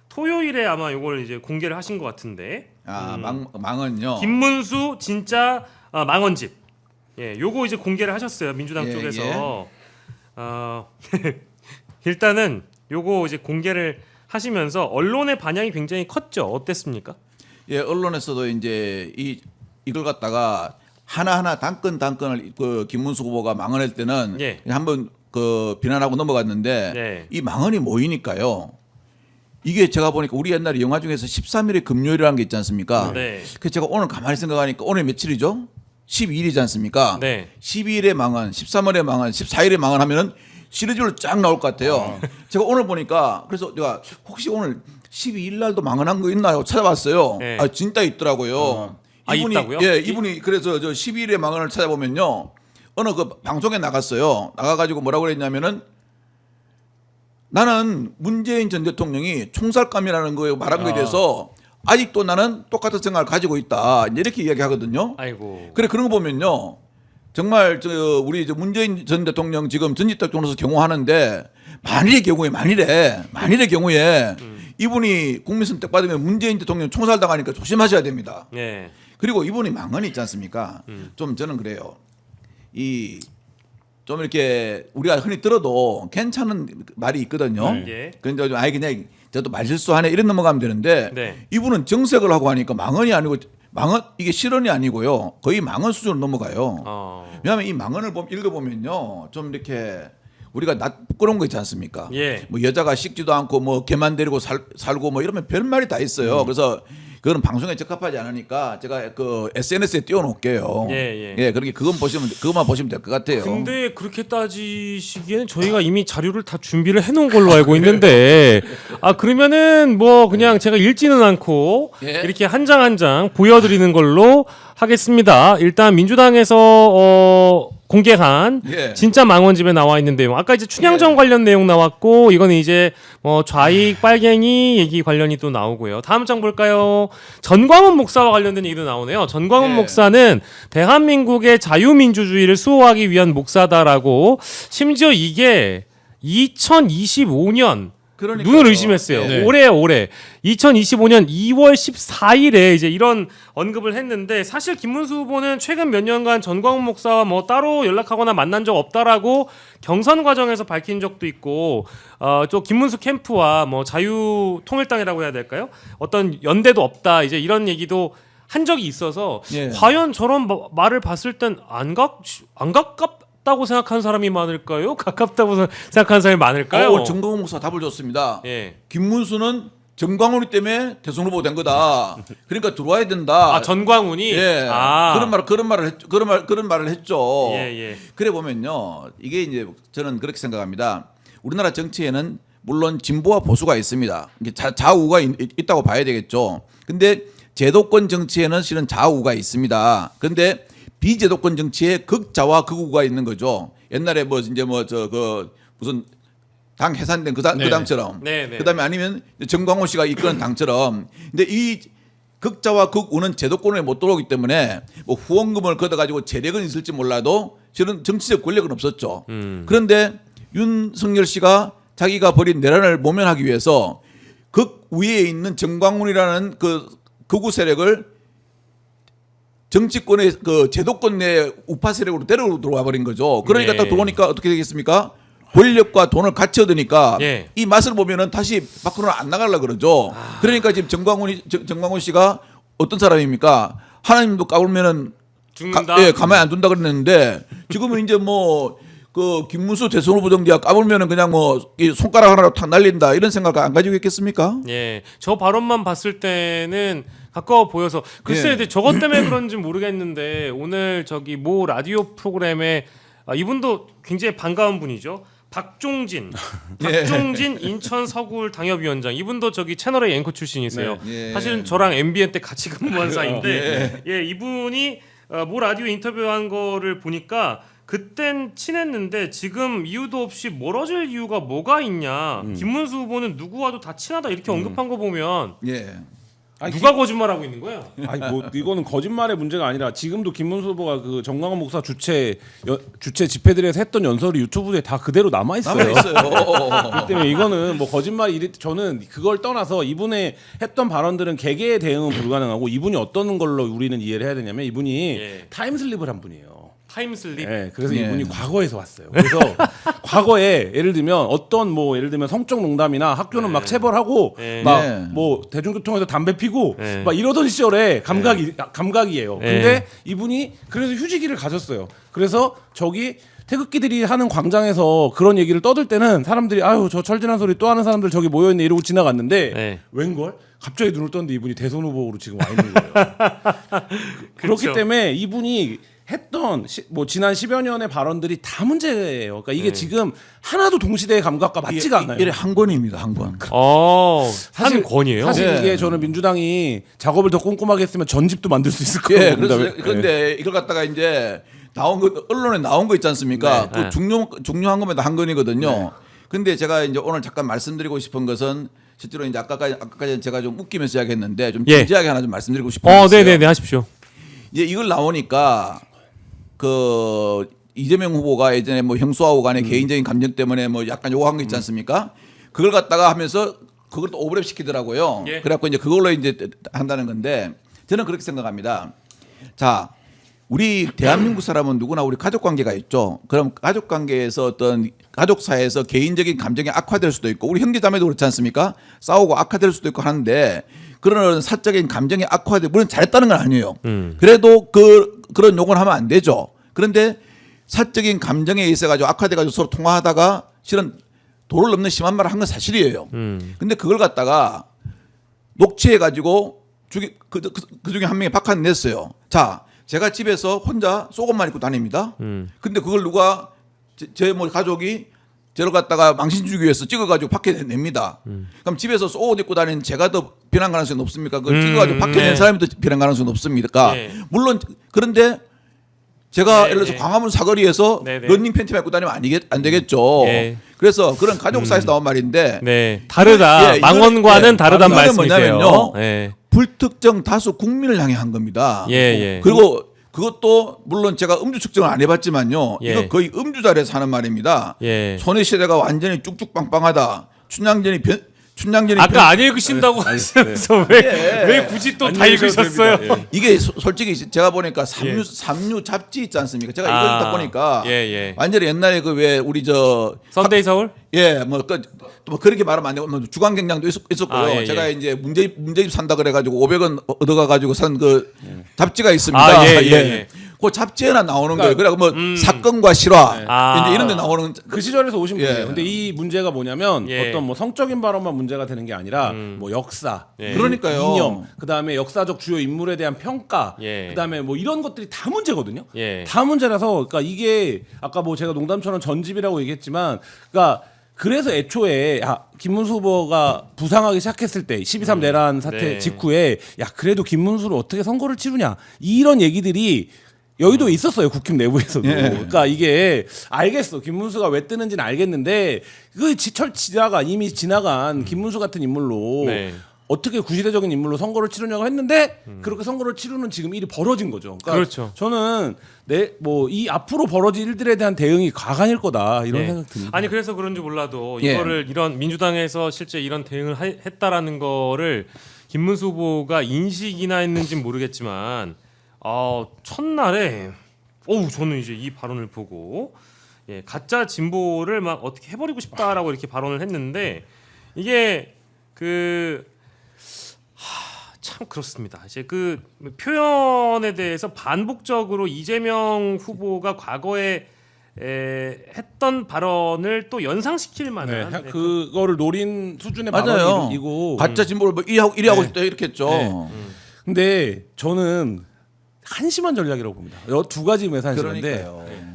토요일에 아마 이걸 이제 공개를 하신 것 같은데 망은요. 김문수 진짜 망언집. 예, 요거 이제 공개를 하셨어요 민주당 예, 쪽에서. 일단은 요거 이제 공개를 하시면서 언론의 반향이 굉장히 컸죠. 어땠습니까? 예, 언론에서도 이제 이걸 갖다가 하나하나 단건을 그 김문수 후보가 망언할 때는 예. 한번 그 비난하고 넘어갔는데 네. 이 망언이 모이니까요. 이게 제가 보니까 우리 옛날에 영화 중에서 13일의 금요일이라는 게 있지 않습니까? 네. 그 제가 오늘 가만히 생각하니까 오늘 며칠이죠? 12일이지 않습니까? 네. 12일의 망언, 13일의 망언, 14일의 망언 하면은 시리즈로 쫙 나올 것 같아요. 제가 오늘 보니까 그래서 제가 혹시 오늘 12일 날도 망언한 거 있나요? 찾아봤어요. 네. 아 진짜 있더라고요. 아, 이분이 있다고요? 예, 이분이 그래서 저 12일의 망언을 찾아보면요. 어느 그 방송에 나갔어요. 나가가지고 뭐라고 그랬냐면은 나는 문재인 전 대통령이 총살감이라는 거에 말한 거에 대해서 아직도 나는 똑같은 생각을 가지고 있다. 이렇게 이야기하거든요. 아이고. 그래 그런 거 보면요. 정말 우리 문재인 전 대통령 지금 전직대통령으로서 경호하는데 만일의 경우에 이분이 국민 선택 받으면 문재인 대통령 총살 당하니까 조심하셔야 됩니다. 예. 그리고 이분이 망언이 있지 않습니까? 좀 저는 그래요. 좀 이렇게 우리가 흔히 들어도 괜찮은 말이 있거든요. 예. 그런데 좀 아예 그냥 저도 말실수하네 이런 넘어가면 되는데 네. 이분은 정색을 하고 하니까 망언이 아니고 이게 실언이 아니고요. 거의 망언 수준으로 넘어가요. 왜냐하면 이 망언을 읽어보면요. 좀 이렇게 우리가 부끄러운 거 있지 않습니까? 예. 뭐 여자가 식지도 않고 뭐 개만 데리고 살고 뭐 이러면 별말이 다 있어요. 그래서 그거는 방송에 적합하지 않으니까 제가 그 SNS에 띄워놓을게요. 예. 그렇게 그것만 보시면 될 것 같아요. 근데 그렇게 따지시기에는 저희가 이미 자료를 다 준비를 해놓은 걸로 알고 있는데 그러면은 뭐 그냥 제가 읽지는 않고 예. 이렇게 한 장 한 장 보여드리는 걸로 하겠습니다. 일단 민주당에서 공개한 예. 진짜 망원집에 나와 있는 내용. 아까 이제 춘향전 관련 내용 나왔고 이거는 이제 뭐 좌익 빨갱이 얘기 관련이 또 나오고요. 다음 장 볼까요? 전광훈 목사와 관련된 얘기도 나오네요. 전광훈 예. 목사는 대한민국의 자유민주주의를 수호하기 위한 목사다라고 심지어 이게 2025년 그러니까요. 눈을 의심했어요. 네. 올해 2025년 2월 14일에 이제 이런 언급을 했는데 사실 김문수 후보는 최근 몇 년간 전광훈 목사와 뭐 따로 연락하거나 만난 적 없다라고 경선 과정에서 밝힌 적도 있고 또 김문수 캠프와 뭐 자유통일당이라고 해야 될까요? 어떤 연대도 없다. 이제 이런 얘기도 한 적이 있어서 예. 과연 저런 말을 봤을 땐 안 가깝다고 생각하는 사람이 많을까요? 가깝다고 생각하는 사람이 많을까요? 정광훈 목사 답을 줬습니다. 예. 김문수는 정광훈이 때문에 대선 후보 된 거다. 그러니까 들어와야 된다. 아 전광훈이 예. 아. 그런 말을 했죠. 예. 그래 보면요. 이게 이제 저는 그렇게 생각합니다. 우리나라 정치에는 물론 진보와 보수가 있습니다. 이게 좌우가 있다고 봐야 되겠죠. 근데 제도권 정치에는 실은 좌우가 있습니다. 근데 비제도권 정치에 극좌와 극우가 있는 거죠. 옛날에 뭐 이제 뭐 저 그 무슨 당 해산된 그 당처럼. 네네. 그다음에 아니면 정광훈 씨가 이끄는 당처럼. 근데 이 극좌와 극우는 제도권에 못 들어오기 때문에 뭐 후원금을 걷어가지고 재력은 있을지 몰라도 실은 정치적 권력은 없었죠. 그런데 윤석열 씨가 자기가 벌인 내란을 모면하기 위해서 극위에 있는 정광훈이라는 그 극우 세력을 정치권의 그 제도권 내 우파 세력으로 데리고 들어와 버린 거죠. 그러니까 네. 딱 들어오니까 어떻게 되겠습니까? 권력과 돈을 같이 얻으니까 예. 이 맛을 보면은 다시 밖으로는 안 나가려 그러죠. 그러니까 지금 정광훈 씨가 어떤 사람입니까? 하나님도 까불면은 죽는다. 가만히 안 둔다 그랬는데 지금은 이제 뭐 그 김문수 대선 후보 정도야 까불면은 그냥 뭐 이 손가락 하나로 탁 날린다 이런 생각 안 가지고 있겠습니까? 예. 저 발언만 봤을 때는 가까워 보여서 글쎄 예. 근데 저것 때문에 그런지 모르겠는데 오늘 저기 모 라디오 프로그램에 이분도 굉장히 반가운 분이죠. 박종진 인천 서구울 당협위원장 이분도 저기 채널의 앵커 출신이세요. 네. 예. 사실은 저랑 MBN 때 같이 근무한 사이인데 예, 이분이 모 라디오 인터뷰한 거를 보니까 그땐 친했는데 지금 이유도 없이 멀어질 이유가 뭐가 있냐. 김문수 후보는 누구와도 다 친하다 이렇게 언급한 거 보면 예. 아니, 누가 거짓말하고 있는 거야? 아니 뭐 이거는 거짓말의 문제가 아니라 지금도 김문수 후보가 그 정광훈 목사 주최 집회들에서 했던 연설이 유튜브에 다 그대로 남아 있어요. 그렇기 때문에 이거는 뭐 거짓말이 저는 그걸 떠나서 이분의 했던 발언들은 개개의 대응은 불가능하고 이분이 어떤 걸로 우리는 이해를 해야 되냐면 이분이 예. 타임슬립을 한 분이에요. 타임슬립. 네, 그래서 예. 이분이 과거에서 왔어요. 그래서 과거에 예를 들면 어떤 뭐 예를 들면 성적 농담이나 학교는 막 체벌하고 예. 막 예. 뭐 대중교통에서 담배 피고 예. 막 이러던 시절에 감각이에요. 예. 근데 이분이 그래서 휴지기를 가졌어요. 그래서 저기 태극기들이 하는 광장에서 그런 얘기를 떠들 때는 사람들이 아유 저 철진한 소리 또 하는 사람들 저기 모여있네 이러고 지나갔는데 예. 웬걸? 갑자기 눈을 떴는데 이분이 대선 후보로 지금 와 있는 거예요. 그렇기 그쵸. 때문에 이분이 했던 뭐 지난 10여 년의 발언들이 다 문제예요. 그러니까 이게 지금 하나도 동시대의 감각과 맞지가 않아요. 이게 한 권입니다. 한 권. 한 권이에요. 사실 예. 이게 저는 민주당이 작업을 더 꼼꼼하게 했으면 전집도 만들 수 있을 거예요. 예. 그런데 이걸 갖다가 이제 나온 거 언론에 나온 거 있지 않습니까? 네. 그 중요한 겁니다. 한 권이거든요. 근데 제가 이제 오늘 잠깐 말씀드리고 싶은 것은 실제로 이제 아까까지 제가 좀 웃기면서 이야기했는데 좀 예. 진지하게 하나 좀 말씀드리고 싶은 게 있어요. 네네네 하십시오. 이제 이걸 나오니까 그 이재명 후보가 예전에 뭐 형수하고 간의 개인적인 감정 때문에 뭐 약간 요구한 거 있지 않습니까? 그걸 갖다가 하면서 그걸 또 오버랩 시키더라고요. 예. 그래갖고 이제 그걸로 이제 한다는 건데 저는 그렇게 생각합니다. 자, 우리 대한민국 사람은 누구나 우리 가족 관계가 있죠. 그럼 가족 관계에서 어떤 가족 사이에서 개인적인 감정이 악화될 수도 있고 우리 형제자매도 그렇지 않습니까? 싸우고 악화될 수도 있고 하는데 그런 사적인 감정이 악화돼 물론 잘했다는 건 아니에요. 그래도 그런 욕을 하면 안 되죠. 그런데 사적인 감정에 있어 가지고 악화돼 가지고 서로 통화하다가 실은 도를 넘는 심한 말을 한 건 사실이에요. 근데 그걸 갖다가 녹취해 가지고 그 중에 한 명이 박한 냈어요. 자, 제가 집에서 혼자 속옷만 입고 다닙니다. 근데 그걸 누가 제 뭐 가족이 저를 갖다가 망신 주기 위해서 찍어가지고 밖에 냅니다. 그럼 집에서 속옷 입고 다니는 제가 더 비난 가능성이 높습니까? 그걸 찍어가지고 밖에 낸 사람이 더 비난 가능성이 높습니까? 네. 물론 그런데 제가 네, 예를 들어서 네. 광화문 사거리에서 네, 네. 런닝 팬티만 입고 다니면 안 되겠죠. 네. 그래서 그런 가족 사이에서 나온 말인데 네 다르다. 예, 망언과는 예, 다르단 이거는 말씀이세요. 뭐냐면요. 예. 불특정 다수 국민을 향해 한 겁니다. 예. 그리고 그것도 물론 제가 음주 측정을 안 해봤지만요. 예. 이거 거의 음주자리에서 하는 말입니다. 예. 소녀시대가 완전히 쭉쭉 빵빵하다. 춘향전이 아까 안 읽으신다고 하시면서 왜 굳이 또 다 읽으셨어요? 이게 솔직히 제가 보니까 삼류 잡지 있지 않습니까? 제가 이거 읽다 보니까 완전히 옛날에 그 왜 우리 저 선데이 서울? 뭐 그렇게 말하면 안 되고 뭐 주간경량도 있었고요. 제가 이제 문제집 산다 그래가지고 500원 얻어가가지고 산 그 잡지가 있습니다. 그 잡지에나 나오는 거예요. 그래 뭐 사건과 실화 이제 이런 데 나오는 그 시절에서 오신 분이에요. 근데 이 문제가 뭐냐면 어떤 뭐 성적인 발언만 문제가 되는 게 아니라 뭐 역사, 그러니까요. 이념, 그다음에 역사적 주요 인물에 대한 평가, 그다음에 뭐 이런 것들이 다 문제거든요. 다 문제라서 그러니까 이게 아까 뭐 제가 농담처럼 전집이라고 얘기했지만 그러니까 그래서 애초에 김문수 후보가 부상하기 시작했을 때 12.3 내란 사태 직후에 야 그래도 김문수를 어떻게 선거를 치르냐 이런 얘기들이 여의도에 있었어요. 국힘 내부에서도. 그러니까 이게 알겠어. 김문수가 왜 뜨는지는 알겠는데 그 이미 지나간 김문수 같은 인물로 어떻게 구시대적인 인물로 선거를 치르냐고 했는데 그렇게 선거를 치르는 지금 일이 벌어진 거죠. 그러니까 그렇죠. 저는 이 앞으로 벌어질 일들에 대한 대응이 과간일 거다 이런 생각 듭니다. 아니 그래서 그런지 몰라도 이거를 이런 민주당에서 실제 이런 대응을 했다라는 거를 김문수 후보가 인식이나 했는지는 모르겠지만 첫날에 저는 이제 이 발언을 보고 가짜 진보를 막 어떻게 해버리고 싶다라고 이렇게 발언을 했는데 이게 참 그렇습니다. 이제 그 표현에 대해서 반복적으로 이재명 후보가 과거에 했던 발언을 또 연상시킬 만한 그거를 노린 수준의 맞아요. 발언이고 가짜 진보를 뭐 이리 하고 싶다 이렇게 했죠. 근데 저는 한심한 전략이라고 봅니다. 두 가지 의미에서 한심한데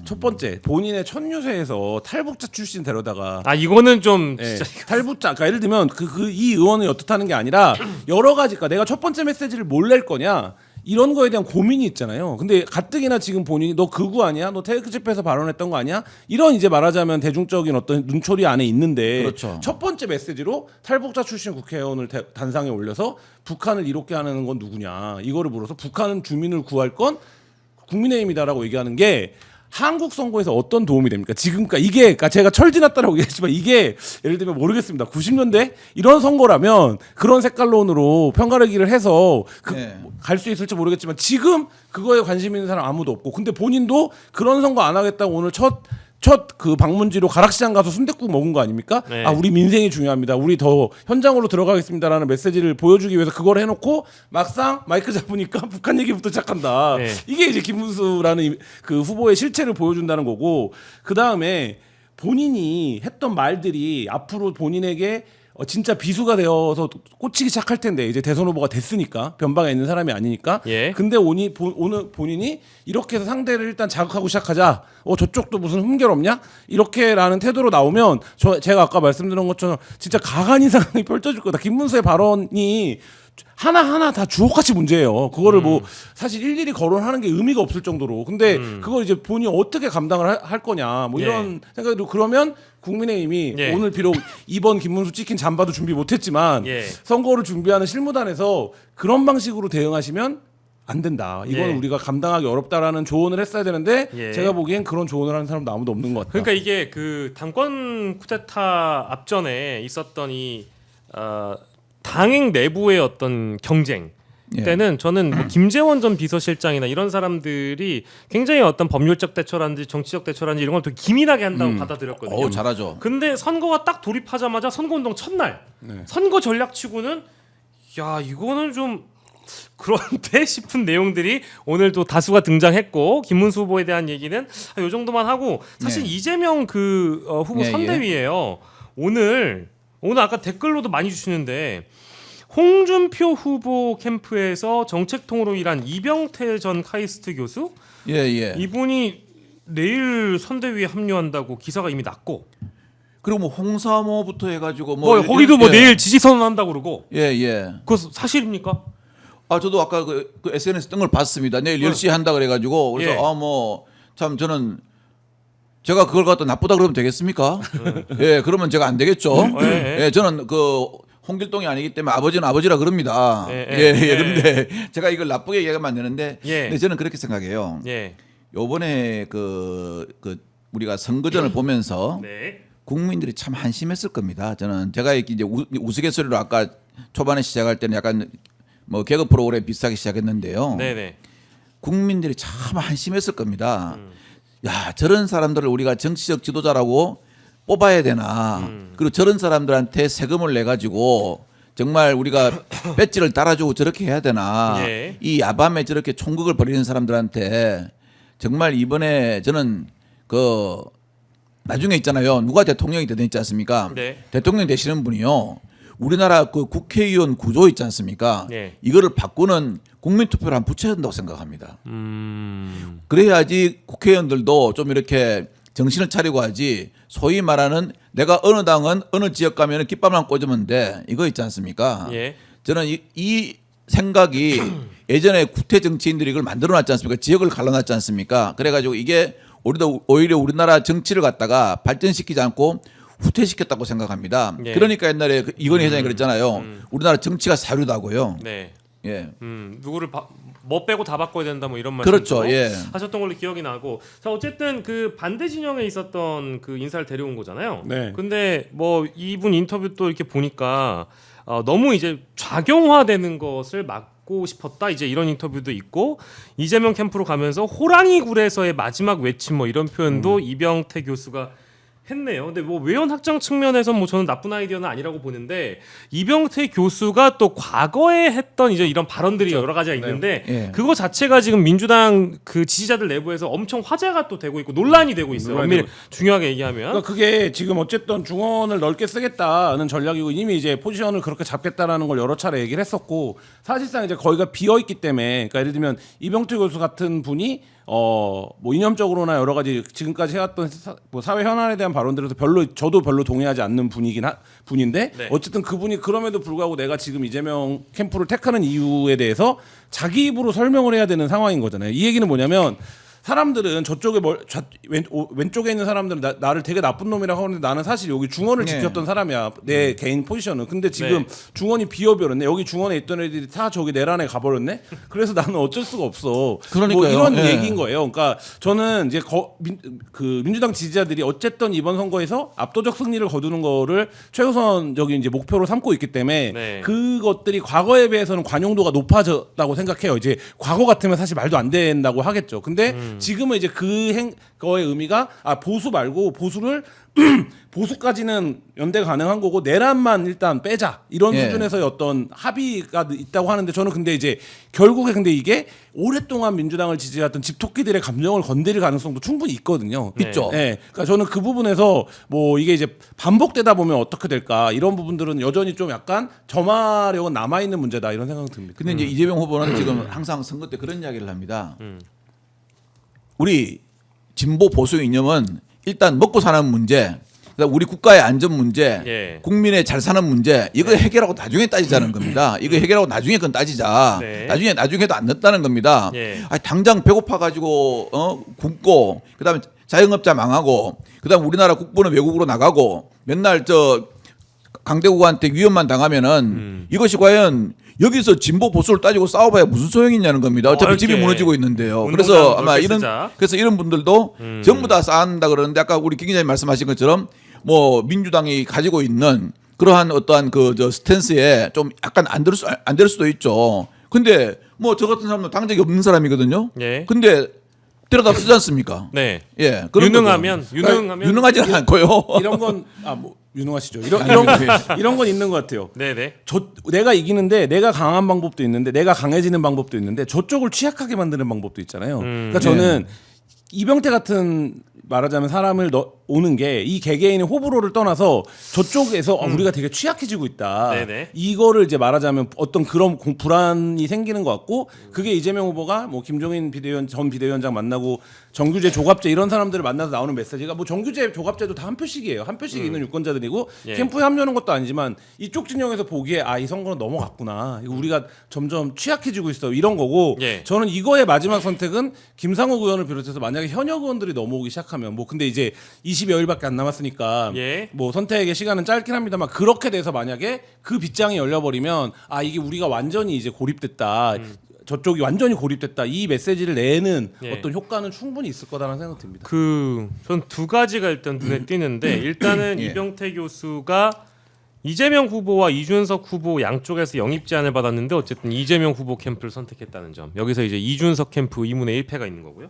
첫 번째 본인의 첫 유세에서 탈북자 출신 데려다가 이거는 좀 진짜 탈북자 그러니까 예를 들면 이 의원이 어떻다는 게 아니라 여러 가지 그러니까 내가 첫 번째 메시지를 뭘 낼 거냐 이런 거에 대한 고민이 있잖아요. 근데 가뜩이나 지금 본인이 너 극우 아니야? 너 테이크 집회에서 발언했던 거 아니야? 이런 이제 말하자면 대중적인 어떤 눈초리 안에 있는데 그렇죠. 첫 번째 메시지로 탈북자 출신 국회의원을 단상에 올려서 북한을 이롭게 하는 건 누구냐 이거를 물어서 북한 주민을 구할 건 국민의힘이다라고 얘기하는 게 한국 선거에서 어떤 도움이 됩니까? 지금까지 이게 그러니까 제가 철지났다라고 얘기했지만 이게 예를 들면 모르겠습니다. 90년대 이런 선거라면 그런 색깔론으로 편가르기를 해서 갈 수 있을지 모르겠지만 지금 그거에 관심 있는 사람 아무도 없고 근데 본인도 그런 선거 안 하겠다고 오늘 첫 그 방문지로 가락시장 가서 순댓국 먹은 거 아닙니까? 우리 민생이 중요합니다. 우리 더 현장으로 들어가겠습니다라는 메시지를 보여주기 위해서 그걸 해놓고 막상 마이크 잡으니까 북한 얘기부터 시작한다. 이게 이제 김문수라는 그 후보의 실체를 보여준다는 거고 그 다음에 본인이 했던 말들이 앞으로 본인에게 진짜 비수가 되어서 꽂히기 시작할 텐데 이제 대선 후보가 됐으니까 변방에 있는 사람이 아니니까. 근데 오늘 본인이 이렇게 해서 상대를 일단 자극하고 시작하자. 저쪽도 무슨 흠결 없냐? 이렇게라는 태도로 나오면 제가 아까 말씀드린 것처럼 진짜 가관인 상황이 펼쳐질 거다. 김문수의 발언이 하나하나 다 주옥같이 문제예요. 그거를 뭐 사실 일일이 거론하는 게 의미가 없을 정도로. 근데 그걸 이제 본인이 어떻게 감당을 할 거냐. 뭐 이런 생각이 들고 그러면 국민의힘이 오늘 비록 이번 김문수 찍힌 잠바도 준비 못했지만 선거를 준비하는 실무단에서 그런 방식으로 대응하시면 안 된다. 이건 우리가 감당하기 어렵다라는 조언을 했어야 되는데 제가 보기엔 그런 조언을 하는 사람도 아무도 없는 것 같아요. 그러니까 이게 그 당권 쿠데타 앞전에 있었던 이 당행 내부의 어떤 경쟁 때는 저는 뭐 김재원 전 비서실장이나 이런 사람들이 굉장히 어떤 법률적 대처라든지 정치적 대처라든지 이런 걸 되게 기민하게 한다고 받아들였거든요. 잘하죠. 근데 선거가 딱 돌입하자마자 선거운동 첫날 선거 전략치고는 야 이거는 좀 그런데 싶은 내용들이 오늘 또 다수가 등장했고 김문수 후보에 대한 얘기는 이 정도만 하고 사실 이재명 그 후보 선대위예요. 오늘 아까 댓글로도 많이 주시는데 홍준표 후보 캠프에서 정책통으로 일한 이병태 전 카이스트 교수 이분이 내일 선대위에 합류한다고 기사가 이미 났고 그리고 뭐 홍사모부터 해가지고 거기도 뭐 내일 지지 선언한다고 그러고 그거 사실입니까? 저도 아까 그 SNS 뜬 걸 봤습니다. 내일 10시에 한다 그래가지고 그래서 참 저는 제가 그걸 갖다 나쁘다 그러면 되겠습니까? 그러면 제가 안 되겠죠. 저는 그 홍길동이 아니기 때문에 아버지는 아버지라 그럽니다. 그런데 제가 이걸 나쁘게 얘기하면 안 되는데 근데 저는 그렇게 생각해요. 요번에 그 우리가 선거전을 보면서 국민들이 참 한심했을 겁니다. 저는 제가 이제 우스갯소리로 아까 초반에 시작할 때는 약간 뭐 개그 프로그램 비슷하게 시작했는데요. 네네. 국민들이 참 한심했을 겁니다. 야, 저런 사람들을 우리가 정치적 지도자라고 뽑아야 되나? 그리고 저런 사람들한테 세금을 내 가지고 정말 우리가 배지를 달아주고 저렇게 해야 되나? 예. 이 야밤에 저렇게 총극을 벌이는 사람들한테 정말 이번에 저는 그 나중에 있잖아요. 누가 대통령이 되든 있지 않습니까? 네. 대통령 되시는 분이요. 우리나라 그 국회의원 구조 있지 않습니까? 네. 이거를 바꾸는 국민투표를 한번 붙여야 된다고 생각합니다. 그래야지 국회의원들도 좀 이렇게 정신을 차리고 하지 소위 말하는 내가 어느 당은 어느 지역 가면 깃발만 꽂으면 돼. 이거 있지 않습니까? 예. 저는 이 생각이 예전에 구태 정치인들이 이걸 만들어 놨지 않습니까? 지역을 갈라놨지 않습니까? 그래가지고 이게 오히려 우리나라 정치를 갖다가 발전시키지 않고 후퇴시켰다고 생각합니다. 예. 그러니까 옛날에 이건희 회장이 그랬잖아요. 우리나라 정치가 사료다고요. 네. 예. 누구를 뭐 빼고 다 바꿔야 된다 뭐 이런 말씀 그렇죠. 예. 하셨던 걸로 기억이 나고 자 어쨌든 그 반대 진영에 있었던 그 인사를 데려온 거잖아요. 네. 근데 뭐 이분 인터뷰 또 이렇게 보니까 너무 이제 좌경화되는 것을 막고 싶었다 이제 이런 인터뷰도 있고 이재명 캠프로 가면서 호랑이 굴에서의 마지막 외침 뭐 이런 표현도 이병태 교수가 했네요. 근데 뭐 외연 확장 측면에서 뭐 저는 나쁜 아이디어는 아니라고 보는데 이병태 교수가 또 과거에 했던 이제 이런 발언들이 여러 가지가 있는데 예. 그거 자체가 지금 민주당 그 지지자들 내부에서 엄청 화제가 또 되고 있고 논란이 되고 있어요. 논란이 엄밀히 되고 중요하게 얘기하면 그러니까 그게 지금 어쨌든 중원을 넓게 쓰겠다는 전략이고 이미 이제 포지션을 그렇게 잡겠다라는 걸 여러 차례 얘기를 했었고 사실상 이제 거기가 비어 있기 때문에 그러니까 예를 들면 이병태 교수 같은 분이 뭐 이념적으로나 여러 가지 지금까지 해왔던 뭐 사회 현안에 대한 발언들에서 저도 별로 동의하지 않는 분인데 네. 어쨌든 그분이 그럼에도 불구하고 내가 지금 이재명 캠프를 택하는 이유에 대해서 자기 입으로 설명을 해야 되는 상황인 거잖아요. 이 얘기는 뭐냐면 사람들은 저쪽에 왼쪽에 있는 사람들은 나를 되게 나쁜 놈이라고 하는데 나는 사실 여기 중원을 네. 지켰던 사람이야. 내 개인 포지션은. 근데 지금 네. 중원이 비어버렸네. 여기 중원에 있던 애들이 다 저기 내란에 가버렸네. 그래서 나는 어쩔 수가 없어. 그러니까요. 뭐 이런 예. 얘기인 거예요. 그러니까 저는 이제 그 민주당 지지자들이 어쨌든 이번 선거에서 압도적 승리를 거두는 거를 최우선적인 이제 목표로 삼고 있기 때문에 네. 그것들이 과거에 비해서는 관용도가 높아졌다고 생각해요. 이제 과거 같으면 사실 말도 안 된다고 하겠죠. 근데 지금은 이제 그거의 의미가 보수 말고 보수를 보수까지는 연대가 가능한 거고 내란만 일단 빼자 이런 예. 수준에서의 어떤 합의가 있다고 하는데 저는 근데 이제 결국에 근데 이게 오랫동안 민주당을 지지했던 집토끼들의 감정을 건드릴 가능성도 충분히 있거든요. 네. 있죠. 예. 그러니까 저는 그 부분에서 뭐 이게 이제 반복되다 보면 어떻게 될까 이런 부분들은 여전히 좀 약간 점화력은 남아 있는 문제다 이런 생각이 듭니다. 근데 이제 이재명 후보는 지금 항상 선거 때 그런 이야기를 합니다. 우리 진보 보수 이념은 일단 먹고 사는 문제, 그다음 우리 국가의 안전 문제, 예. 국민의 잘 사는 문제 이거 해결하고 나중에 따지자는 겁니다. 이거 해결하고 나중에 그건 따지자. 네. 나중에도 안 늦다는 겁니다. 예. 아니, 당장 배고파 가지고 굶고 그다음에 자영업자 망하고 그다음 우리나라 국부는 외국으로 나가고 맨날 저 강대국한테 위협만 당하면은 이것이 과연 여기서 진보 보수를 따지고 싸워봐야 무슨 소용이 있냐는 겁니다. 어차피 집이 이렇게 무너지고 있는데요. 운동장 그래서 아마 넓게 이런 쓰자. 그래서 이런 분들도 전부 다 쌓는다 그러는데 아까 우리 김 기자님 말씀하신 것처럼 뭐 민주당이 가지고 있는 그러한 어떠한 그 저 스탠스에 좀 약간 안 될 수도 있죠. 근데 뭐 저 같은 사람은 당적이 없는 사람이거든요. 예. 근데 데려다 쓰지 않습니까? 네. 예. 그런 유능하면 거죠. 유능하면 유능하지는 않고요. 이런 건 뭐 유능하시죠. 이런 건 있는 것 같아요. 네네. 내가 이기는데 내가 강한 방법도 있는데 내가 강해지는 방법도 있는데 저쪽을 취약하게 만드는 방법도 있잖아요. 그러니까 저는 이병태 같은 말하자면 사람을 오는 게 이 개개인의 호불호를 떠나서 저쪽에서 우리가 되게 취약해지고 있다. 네네. 이거를 이제 말하자면 어떤 그런 불안이 생기는 것 같고 그게 이재명 후보가 뭐 김종인 전 비대위원장 만나고 정규재 조갑재 이런 사람들을 만나서 나오는 메시지가 뭐 정규재 조갑재도 다 한 표씩이에요. 한 표씩 있는 유권자들이고 예. 캠프에 합류하는 것도 아니지만 이쪽 진영에서 보기에 이 선거는 넘어갔구나. 이거 우리가 점점 취약해지고 있어. 이런 거고 예. 저는 이거의 마지막 선택은 김상욱 의원을 비롯해서 만약에 현역 의원들이 넘어오기 시작하면 뭐 근데 이제 20여일밖에 안 남았으니까 예. 뭐 선택의 시간은 짧긴 합니다만 그렇게 돼서 만약에 그 빗장이 열려버리면 이게 우리가 완전히 이제 고립됐다. 저쪽이 완전히 고립됐다 이 메시지를 내는 예. 어떤 효과는 충분히 있을 거다라는 생각 듭니다. 전 두 가지가 일단 눈에 띄는데 일단은 예. 이병태 교수가 이재명 후보와 이준석 후보 양쪽에서 영입 제안을 받았는데 어쨌든 이재명 후보 캠프를 선택했다는 점. 여기서 이제 이준석 캠프 2분의 1패가 있는 거고요.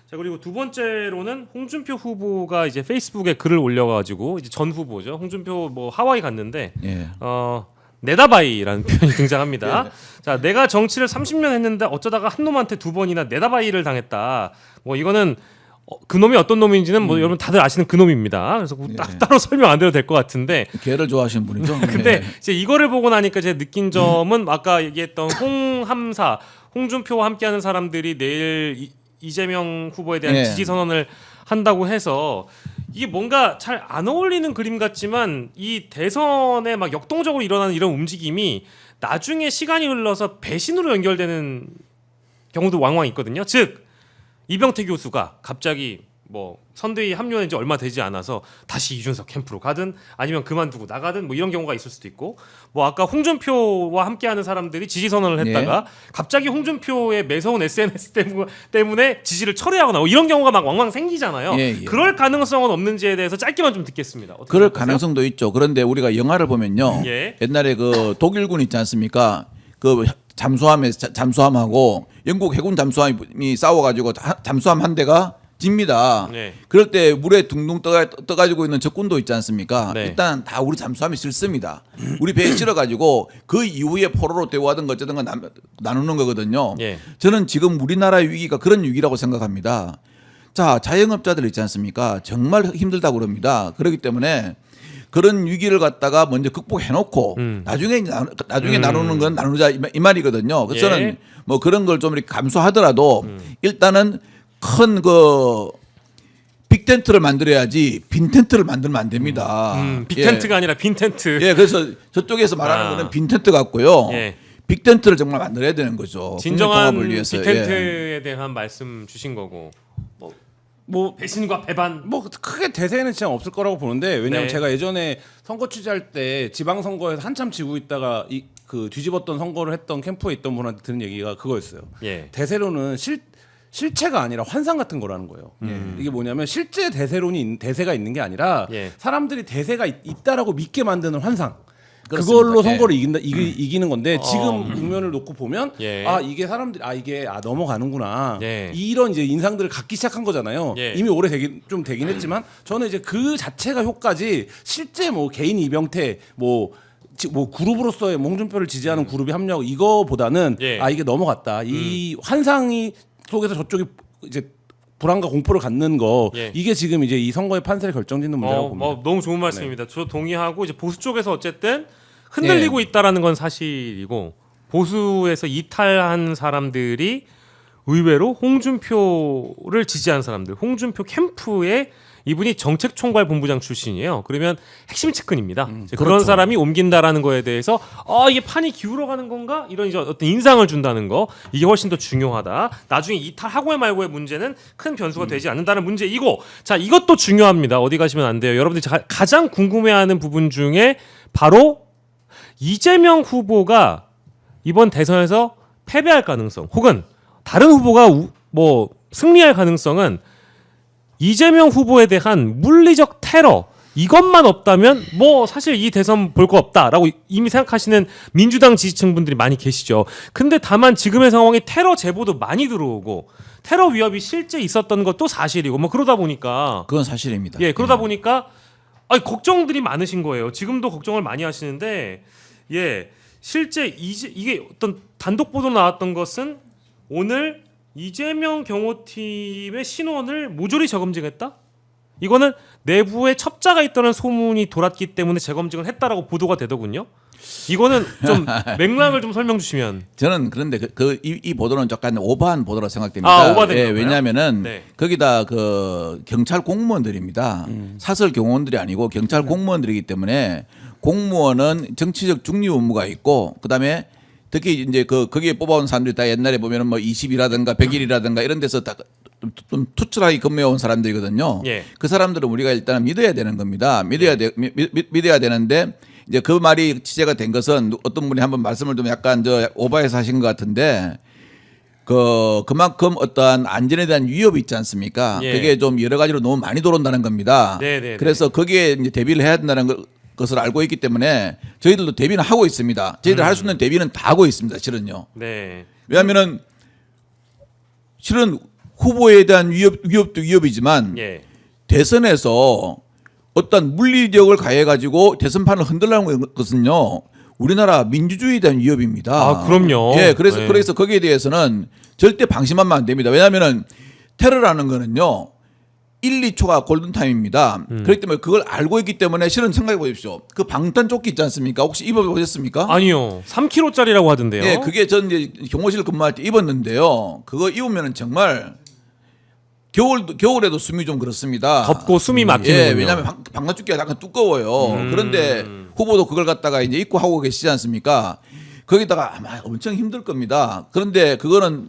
자, 그리고 두 번째로는 홍준표 후보가 이제 페이스북에 글을 올려가지고 이제 전 후보죠. 홍준표 뭐 하와이 갔는데 예. 네다바이라는 표현이 등장합니다. 자, 내가 정치를 30년 했는데 어쩌다가 한 놈한테 두 번이나 네다바이를 당했다. 뭐 이거는 그 놈이 어떤 놈인지는 뭐 여러분 다들 아시는 그 놈입니다. 그래서 따로 설명 안 드려도 될 것 같은데. 개를 좋아하시는 분이죠. 근데 예. 이제 이거를 보고 나니까 제가 느낀 점은 아까 얘기했던 홍함사, 홍준표와 함께하는 사람들이 내일 이재명 후보에 대한 예. 지지 선언을 한다고 해서 이게 뭔가 잘 안 어울리는 그림 같지만 이 대선에 막 역동적으로 일어나는 이런 움직임이 나중에 시간이 흘러서 배신으로 연결되는 경우도 왕왕 있거든요. 즉 이병태 교수가 갑자기 뭐 선대위 합류한 지 얼마 되지 않아서 다시 이준석 캠프로 가든 아니면 그만두고 나가든 뭐 이런 경우가 있을 수도 있고 뭐 아까 홍준표와 함께하는 사람들이 지지 선언을 했다가 갑자기 홍준표의 매서운 SNS 때문에 지지를 철회하거나 뭐 이런 경우가 막 왕왕 생기잖아요. 예. 그럴 가능성은 없는지에 대해서 짧게만 좀 듣겠습니다. 어떻게 그럴 생각하세요? 가능성도 있죠. 그런데 우리가 영화를 보면요. 예. 옛날에 그 독일군 있지 않습니까? 그 잠수함하고 영국 해군 잠수함이 싸워가지고 잠수함 한 대가 집니다. 네. 그럴 때 물에 둥둥 떠가지고 있는 적군도 있지 않습니까? 네. 일단 다 우리 잠수함이 싫습니다. 우리 배에 실어가지고 그 이후에 포로로 대우하든가 어쩌든가 나누는 거거든요. 예. 저는 지금 우리나라의 위기가 그런 위기라고 생각합니다. 자, 자영업자들 있지 않습니까? 정말 힘들다고 그럽니다. 그렇기 때문에 그런 위기를 갖다가 먼저 극복해놓고 나중에 나누는 건 나누자 이 말이거든요. 그래서 예. 저는 뭐 그런 걸 좀 이렇게 감수하더라도 일단은 큰 그 빅텐트를 만들어야지 빈텐트를 만들면 안 됩니다. 빅텐트가 아니라 빈텐트. 예, 그래서 저쪽에서 말하는 아. 거는 빈텐트 같고요. 예. 빅텐트를 정말 만들어야 되는 거죠. 진정한 국민 통합을 위해서. 예. 빅텐트에 대한 말씀 주신 거고 뭐 배신과 배반 뭐 크게 대세는 진짜 없을 거라고 보는데 왜냐면 네. 제가 예전에 선거 취재할 때 지방 선거에서 한참 지고 있다가 그 뒤집었던 선거를 했던 캠프에 있던 분한테 들은 얘기가 그거였어요. 예. 대세론은 실체가 아니라 환상 같은 거라는 거예요. 이게 뭐냐면 실제 대세가 있는 게 아니라 예. 사람들이 대세가 있다라고 믿게 만드는 환상. 그렇습니다. 그걸로 예. 선거를 이기는 건데 지금 국면을 놓고 보면 예. 이게 사람들이 이게 넘어가는구나 예. 이런 이제 인상들을 갖기 시작한 거잖아요. 예. 이미 오래 좀 되긴 했지만 저는 이제 그 자체가 효과지 실제 뭐 개인 이병태 뭐 그룹으로서의 홍준표를 지지하는 그룹이 합류하고 이거보다는 예. 이게 넘어갔다. 이 환상이 속에서 저쪽이 이제 불안과 공포를 갖는 거 예. 이게 지금 이제 이 선거의 판세를 결정짓는 문제라고 봅니다. 너무 좋은 말씀입니다. 저 동의하고 이제 보수 쪽에서 어쨌든 흔들리고 있다라는 건 사실이고 보수에서 이탈한 사람들이 의외로 홍준표를 지지한 사람들, 홍준표 캠프에 이분이 정책총괄 본부장 출신이에요. 그러면 핵심 측근입니다. 이제 그런 그렇죠. 사람이 옮긴다라는 거에 대해서 이게 판이 기울어가는 건가? 이런 이제 어떤 인상을 준다는 거 이게 훨씬 더 중요하다. 나중에 이탈하고의 말고의 문제는 큰 변수가 되지 않는다는 문제이고 자 이것도 중요합니다. 어디 가시면 안 돼요. 여러분들이 가장 궁금해하는 부분 중에 바로 이재명 후보가 이번 대선에서 패배할 가능성 혹은 다른 후보가 뭐 승리할 가능성은 이재명 후보에 대한 물리적 테러 이것만 없다면 뭐 사실 이 대선 볼 거 없다라고 이미 생각하시는 민주당 지지층 분들이 많이 계시죠. 근데 다만 지금의 상황이 테러 제보도 많이 들어오고 테러 위협이 실제 있었던 것도 사실이고 뭐 그러다 보니까 그건 사실입니다. 예 그러다 보니까 걱정들이 많으신 거예요. 지금도 걱정을 많이 하시는데 예 실제 이게 어떤 단독 보도로 나왔던 것은 오늘 이재명 경호팀의 신원을 모조리 재검증했다? 이거는 내부에 첩자가 있다는 소문이 돌았기 때문에 재검증을 했다라고 보도가 되더군요. 이거는 좀 맥락을 좀 설명 주시면. 저는 그런데 이 보도는 약간 오버한 보도라 생각됩니다. 오버된 예, 건가요? 왜냐하면은 네. 거기다 그 경찰 공무원들입니다. 사설 경호원들이 아니고 경찰 공무원들이기 때문에 공무원은 정치적 중립 의무가 있고 그다음에 특히 이제 거기에 뽑아온 사람들이 다 옛날에 보면은 뭐 20이라든가 100일이라든가 이런 데서 다 좀 투철하게 근무해온 사람들이거든요. 예. 그 사람들은 우리가 일단 믿어야 되는 겁니다. 믿어야 되는데 이제 그 말이 취재가 된 것은 어떤 분이 한번 말씀을 좀 약간 오버해서 하신 것 같은데 그만큼 어떠한 안전에 대한 위협이 있지 않습니까? 예. 그게 좀 여러 가지로 너무 많이 들어온다는 겁니다. 네네네. 그래서 거기에 이제 대비를 해야 된다는 것을 알고 있기 때문에 저희들도 대비는 하고 있습니다. 저희들 할 수 있는 대비는 다 하고 있습니다. 실은요. 네. 왜냐하면은 실은 후보에 대한 위협도 위협이지만 예. 대선에서 어떤 물리력을 가해가지고 대선판을 흔들라는 것은요. 우리나라 민주주의에 대한 위협입니다. 아, 그럼요. 예, 그래서 네. 그래서 거기에 대해서는 절대 방심하면 안 됩니다. 왜냐하면은 테러라는 거는요. 1, 2초가 골든타임입니다. 그렇기 때문에 그걸 알고 있기 때문에 실은 생각해 보십시오. 그 방탄조끼 있지 않습니까? 혹시 입어보셨습니까? 아니요. 3kg짜리라고 하던데요. 예, 그게 전 이제 경호실 근무할 때 입었는데요. 그거 입으면은 정말 겨울에도 숨이 좀 그렇습니다. 덥고 숨이 막히는군요. 예, 왜냐하면 방탄조끼가 약간 두꺼워요. 그런데 후보도 그걸 갖다가 이제 입고 하고 계시지 않습니까? 거기다가 아마 엄청 힘들 겁니다. 그런데 그거는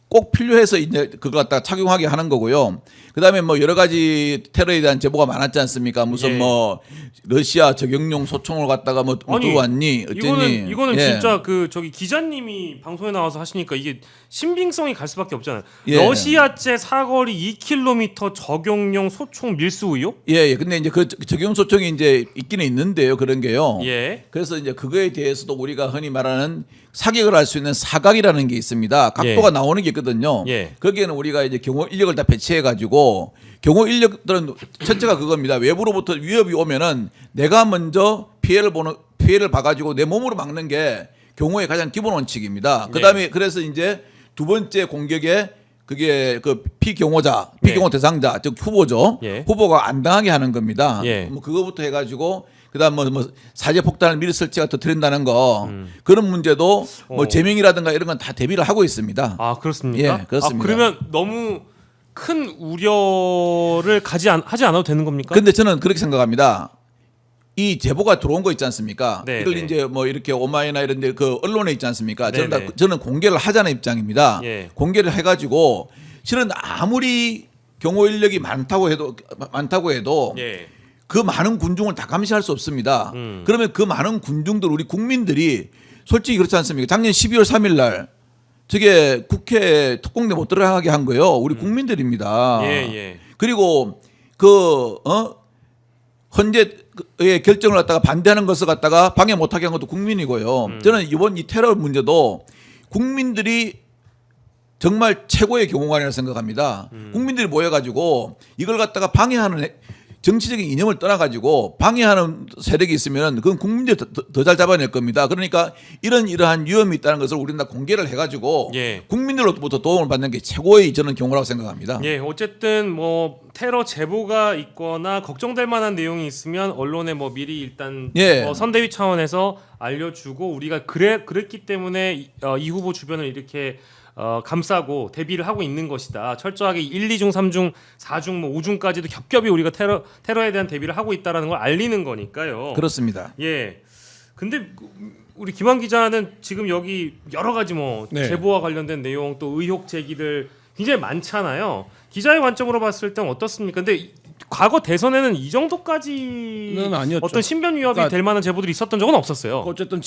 꼭 필요해서 이제 그거 갖다가 착용하게 하는 거고요. 그다음에 뭐 여러 가지 테러에 대한 제보가 많았지 않습니까? 무슨 예. 뭐 러시아 저격용 소총을 갖다가 뭐 아니, 들어왔니 어쨌니? 이거는 예. 진짜 그 저기 기자님이 방송에 나와서 하시니까 이게 신빙성이 갈 수밖에 없잖아요. 예. 러시아제 사거리 2km 저격용 소총 밀수 의혹? 예. 근데 이제 그 저격 소총이 이제 있기는 있는데요. 그런 게요. 예. 그래서 이제 그거에 대해서도 우리가 흔히 말하는 사격을 할 수 있는 사각이라는 게 있습니다. 각도가 예. 나오는 게 있거든요. 예. 거기에는 우리가 이제 경호 인력을 다 배치해 가지고 경호 인력들은 첫째가 그겁니다. 외부로부터 위협이 오면은 내가 먼저 피해를 봐가지고 내 몸으로 막는 게 경호의 가장 기본 원칙입니다. 그다음에 그래서 이제 두 번째 공격에 그게 그 피경호 대상자 즉 후보죠. 예. 후보가 안 당하게 하는 겁니다. 예. 뭐 그거부터 해가지고 그다음 뭐 사제 폭탄을 미리 설치가 터뜨린다는 거 그런 문제도 뭐 제명이라든가 이런 건 다 대비를 하고 있습니다. 아, 그렇습니까? 예, 그렇습니다. 아, 그러면 너무 큰 우려를 하지 않아도 되는 겁니까? 근데 저는 그렇게 생각합니다. 이 제보가 들어온 거 있지 않습니까? 네, 이걸 네. 이제 뭐 이렇게 오마이나 이런 데 그 언론에 있지 않습니까? 네, 네. 저는 공개를 하자는 입장입니다. 예. 공개를 해가지고 실은 아무리 경호 인력이 많다고 해도 예. 그 많은 군중을 다 감시할 수 없습니다. 그러면 그 많은 군중들 우리 국민들이 솔직히 그렇지 않습니까? 작년 12월 3일 날 저게 국회 특공대 못 들어가게 한 거요. 우리 국민들입니다. 예. 그리고 헌재의 결정을 갖다가 반대하는 것을 갖다가 방해 못하게 한 것도 국민이고요. 저는 이번 이 테러 문제도 국민들이 정말 최고의 경호관이라고 생각합니다. 국민들이 모여가지고 이걸 갖다가 방해하는 정치적인 이념을 떠나가지고 방해하는 세력이 있으면 그건 국민들이 더 잘 잡아낼 겁니다. 그러니까 이러한 위험이 있다는 것을 우리는 다 공개를 해가지고 예. 국민들로부터 도움을 받는 게 최고의 저는 경우라고 생각합니다. 예, 어쨌든 뭐 테러 제보가 있거나 걱정될 만한 내용이 있으면 언론에 뭐 미리 일단 예. 선대위 차원에서 알려주고 우리가 그랬기 때문에 이 후보 주변을 이렇게 감싸고 대비를 하고 있는 것이다. 철저하게 1, 2중, 3중, 4중, 뭐 5중까지도 겹겹이 우리가 테러에 대한 대비를 하고 있다라는 걸 알리는 거니까요. 그렇습니다. 예. 근데 우리 김한 기자는 지금 여기 여러 가지 뭐 네. 제보와 관련된 내용 또 의혹 제기들 굉장히 많잖아요. 기자의 관점으로 봤을 땐 어떻습니까? 근데 과거 대선에는 이 정도까지는 아니었죠. 어떤 신변 위협이 그러니까 될 만한 제보들이 있었던 적은 없었어요. 어쨌든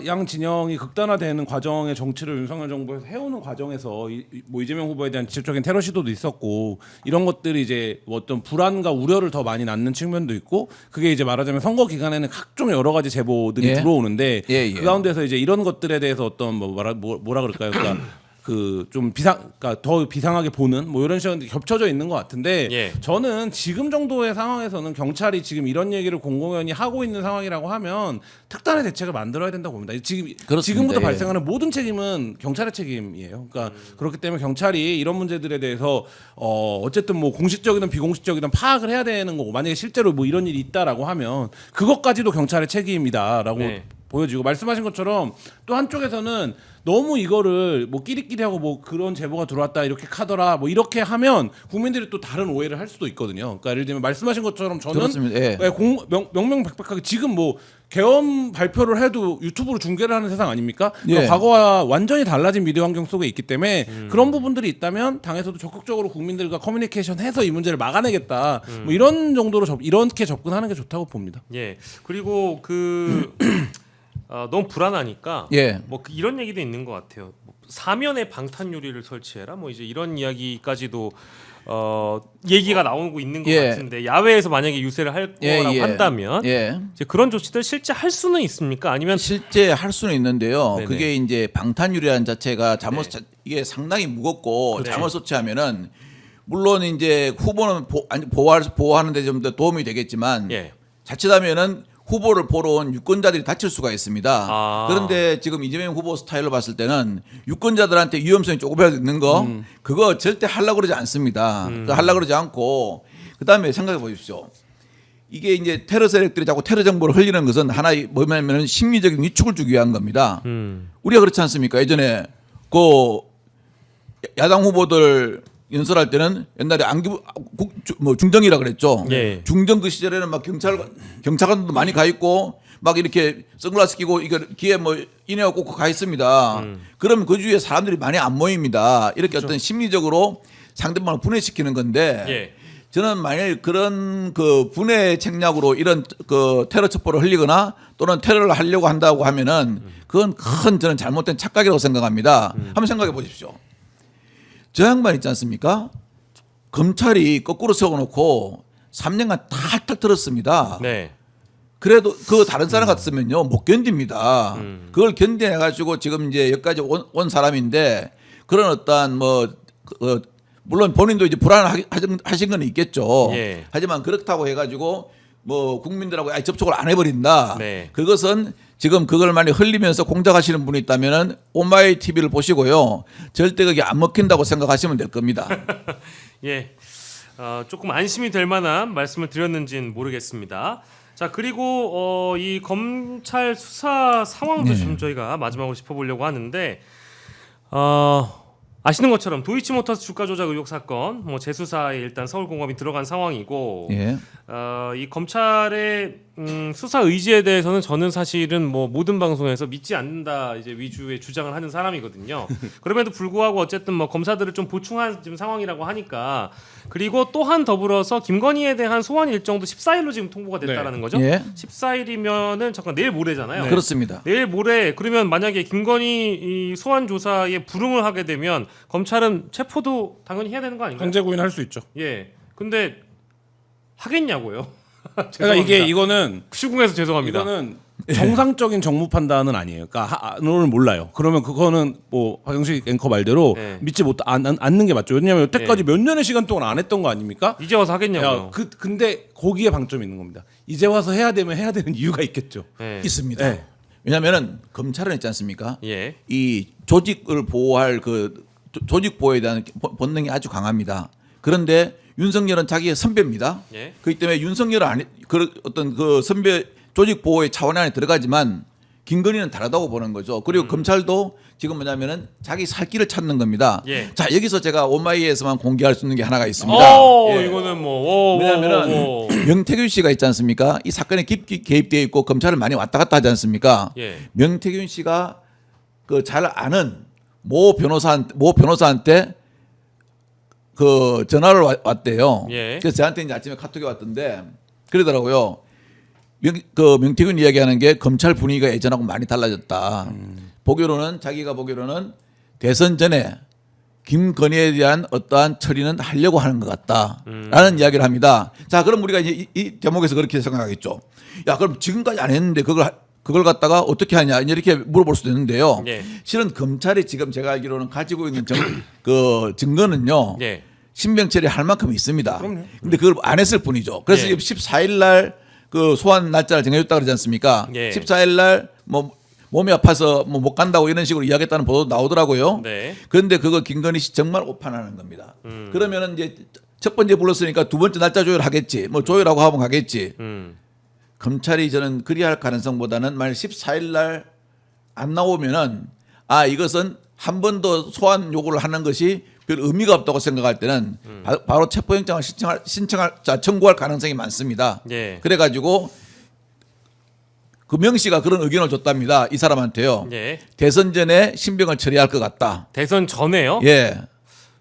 양 진영이 극단화되는 과정의 정치를 윤석열 정부에서 해오는 과정에서 뭐 이재명 후보에 대한 직접적인 테러 시도도 있었고 이런 것들이 이제 뭐 어떤 불안과 우려를 더 많이 낳는 측면도 있고 그게 이제 말하자면 선거 기간에는 각종 여러 가지 제보들이 예. 들어오는데 예. 그 가운데서 이제 이런 것들에 대해서 어떤 뭐라 그럴까요? 그러니까 그 좀 그러니까 더 비상하게 보는 뭐 이런 식으로 겹쳐져 있는 것 같은데 예. 저는 지금 정도의 상황에서는 경찰이 지금 이런 얘기를 공공연히 하고 있는 상황이라고 하면 특단의 대책을 만들어야 된다고 봅니다. 지금부터 예. 발생하는 모든 책임은 경찰의 책임이에요. 그러니까 그렇기 때문에 경찰이 이런 문제들에 대해서 어쨌든 뭐 공식적이든 비공식적이든 파악을 해야 되는 거고 만약에 실제로 뭐 이런 일이 있다라고 하면 그것까지도 경찰의 책임이다라고 네. 보여지고 말씀하신 것처럼 또 한쪽에서는 너무 이거를 뭐 끼리끼리하고 뭐 그런 제보가 들어왔다 이렇게 카더라 뭐 이렇게 하면 국민들이 또 다른 오해를 할 수도 있거든요. 그러니까 예를 들면 말씀하신 것처럼 저는 그렇습니다. 예. 명명백백하게 지금 뭐 계엄 발표를 해도 유튜브로 중계를 하는 세상 아닙니까? 그러니까 예. 과거와 완전히 달라진 미디어 환경 속에 있기 때문에 그런 부분들이 있다면 당에서도 적극적으로 국민들과 커뮤니케이션해서 이 문제를 막아내겠다. 뭐 이런 정도로 이렇게 접근하는 게 좋다고 봅니다. 예. 그리고 너무 불안하니까 예. 뭐 이런 얘기도 있는 것 같아요. 뭐 사면에 방탄 유리를 설치해라. 뭐 이제 이런 이야기까지도 얘기가 나오고 있는 것 예. 같은데 야외에서 만약에 유세를 할 거라고 한다면 이제 그런 조치들 실제 할 수는 있습니까? 아니면 실제 할 수는 있는데요. 네네. 그게 이제 방탄유리라는 자체가 잘못 네. 이게 상당히 무겁고 그렇죠. 잘못 설치하면은 물론 이제 후보는 보호하는데 좀 더 도움이 되겠지만 예. 자칫하면은 후보를 보러 온 유권자들이 다칠 수가 있습니다. 아. 그런데 지금 이재명 후보 스타일로 봤을 때는 유권자들한테 위험성이 조금이라도 있는 거 그거 절대 하려고 그러지 않습니다. 하려고 그러지 않고 그다음에 생각해 보십시오. 이게 이제 테러 세력들이 자꾸 테러 정보를 흘리는 것은 하나의 뭐냐면 심리적인 위축을 주기 위한 겁니다. 우리가 그렇지 않습니까? 예전에 그 야당 후보들 연설할 때는 옛날에 중정이라 그랬죠. 예. 중정 그 시절에는 막 경찰관도 많이 가 있고 막 이렇게 선글라스 끼고 이거 귀에 뭐 인해가 꽂고 가 있습니다. 그러면 그 주위에 사람들이 많이 안 모입니다. 이렇게 그렇죠. 어떤 심리적으로 상대방을 분해시키는 건데 예. 저는 만일 그런 그 분해 책략으로 이런 그 테러 첩보를 흘리거나 또는 테러를 하려고 한다고 하면은 그건 큰 저는 잘못된 착각이라고 생각합니다. 한번 생각해 보십시오. 저 양반 있지 않습니까? 검찰이 거꾸로 세워놓고 3년간 다 탈탈 털었습니다. 네. 그래도 그 다른 사람 같으면요 못 견딥니다. 그걸 견뎌내가지고 지금 이제 여기까지 온 사람인데 그런 어떠한 물론 본인도 이제 불안하신 건 있겠죠. 예. 하지만 그렇다고 해가지고 뭐 국민들하고 아예 접촉을 안 해버린다. 네. 그것은 지금 그걸 많이 흘리면서 공작하시는 분이 있다면은 오마이 TV를 보시고요 절대 그게 안 먹힌다고 생각하시면 될 겁니다. 예. 조금 안심이 될 만한 말씀을 드렸는지는 모르겠습니다. 자 그리고 이 검찰 수사 상황도 좀 저희가 마지막으로 짚어보려고 하는데 아시는 것처럼 도이치모터스 주가 조작 의혹 사건 뭐 재수사에 일단 서울공검이 들어간 상황이고 예. 이 검찰의 수사 의지에 대해서는 저는 사실은 뭐 모든 방송에서 믿지 않는다 이제 위주의 주장을 하는 사람이거든요. 그럼에도 불구하고 어쨌든 뭐 검사들을 좀 보충한 지금 상황이라고 하니까 그리고 또한 더불어서 김건희에 대한 소환 일정도 14일로 지금 통보가 됐다라는 거죠. 예. 14일이면은 잠깐 내일 모레잖아요. 그렇습니다. 내일 모레 그러면 만약에 김건희 이 소환 조사에 불응을 하게 되면 검찰은 체포도 당연히 해야 되는 거 아닌가요? 강제 구인할 수 있죠. 예. 근데 하겠냐고요. 그러니까 이거는 시궁에서 죄송합니다. 이거는 정상적인 정무 판단은 아니에요. 그러니까 오늘 몰라요. 그러면 그거는 뭐 박영식 앵커 말대로 네. 믿지 않는 게 맞죠. 왜냐하면 여태까지 몇 년의 시간 동안 안 했던 거 아닙니까? 이제 와서 하겠냐고요. 근데 거기에 방점이 있는 겁니다. 이제 와서 해야 되면 해야 되는 이유가 있겠죠. 네. 있습니다. 네. 왜냐하면은 검찰은 있지 않습니까? 예. 이 조직을 보호할 그 조직 보호에 대한 본능이 아주 강합니다. 그런데 윤석열은 자기의 선배입니다. 예. 그렇기 때문에 윤석열은 어떤 그 선배 조직 보호의 차원 안에 들어가지만 김건희는 다르다고 보는 거죠. 그리고 검찰도 지금 뭐냐면은 자기 살 길을 찾는 겁니다. 예. 자 여기서 제가 오마이에서만 공개할 수 있는 게 하나가 있습니다. 예. 이거는 뭐 왜냐하면은 명태균 씨가 있지 않습니까? 이 사건에 깊이 개입되어 있고 검찰을 많이 왔다 갔다 하지 않습니까? 예. 명태균 씨가 그 잘 아는 모 변호사한테 그 전화를 왔대요. 예. 그래서 저한테 이제 아침에 카톡이 왔던데 그러더라고요. 명태균 이야기하는 게 검찰 분위기가 예전하고 많이 달라졌다. 자기가 보기로는 대선 전에 김건희에 대한 어떠한 처리는 하려고 하는 것 같다라는 이야기를 합니다. 자, 그럼 우리가 이제 이 대목에서 그렇게 생각하겠죠. 야, 그럼 지금까지 안 했는데 그걸 갖다가 어떻게 하냐 이렇게 물어볼 수도 있는데요. 예. 실은 검찰이 지금 제가 알기로는 가지고 있는 그 증거는요. 예. 신병 처리할 만큼 있습니다. 근데 그걸 안 했을 뿐이죠. 그래서 예. 14일 날 그 소환 날짜를 정해줬다 그러지 않습니까? 예. 14일 날 뭐 몸이 아파서 뭐 못 간다고 이런 식으로 이야기했다는 보도 나오더라고요. 네. 그런데 그거 김건희 씨 정말 오판하는 겁니다. 그러면은 이제 첫 번째 불렀으니까 두 번째 날짜 조율하겠지. 뭐 조율하고 하면 가겠지. 검찰이 저는 그리할 가능성보다는 만약 14일 날 안 나오면은 이것은 한 번 더 소환 요구를 하는 것이 별 의미가 없다고 생각할 때는 바로 체포영장을 청구할 가능성이 많습니다. 예. 그래가지고 그 명 씨가 그런 의견을 줬답니다. 이 사람한테요. 예. 대선 전에 신병을 처리할 것 같다. 대선 전에요? 예.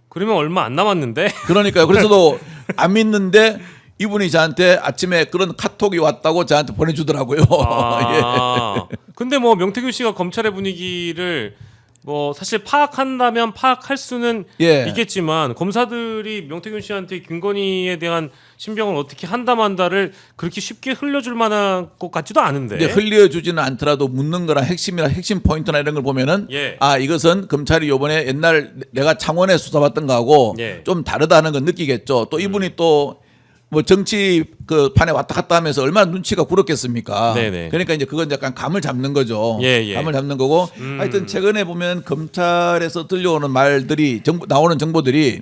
그러면 얼마 안 남았는데. 그러니까요. 그래서도 안 믿는데 이분이 저한테 아침에 그런 카톡이 왔다고 저한테 보내주더라고요. 아, 근데 뭐 명태균 씨가 검찰의 분위기를 뭐 사실 파악한다면 파악할 수는 예. 있겠지만 검사들이 명태균 씨한테 김건희에 대한 신병을 어떻게 한다 만다를 그렇게 쉽게 흘려줄 만한 것 같지도 않은데. 근데 흘려주지는 않더라도 묻는 거나 핵심 포인트나 이런 걸 보면은 예. 아 이것은 검찰이 요번에 옛날 내가 창원에 수사받던 거하고 예. 좀 다르다는 건 느끼겠죠. 또 이분이 또 뭐 정치 그 판에 왔다 갔다 하면서 얼마나 눈치가 굴었겠습니까. 네네. 그러니까 이제 그건 약간 감을 잡는 거죠. 예. 감을 잡는 거고 하여튼 최근에 보면 검찰에서 들려오는 말들이 나오는 정보들이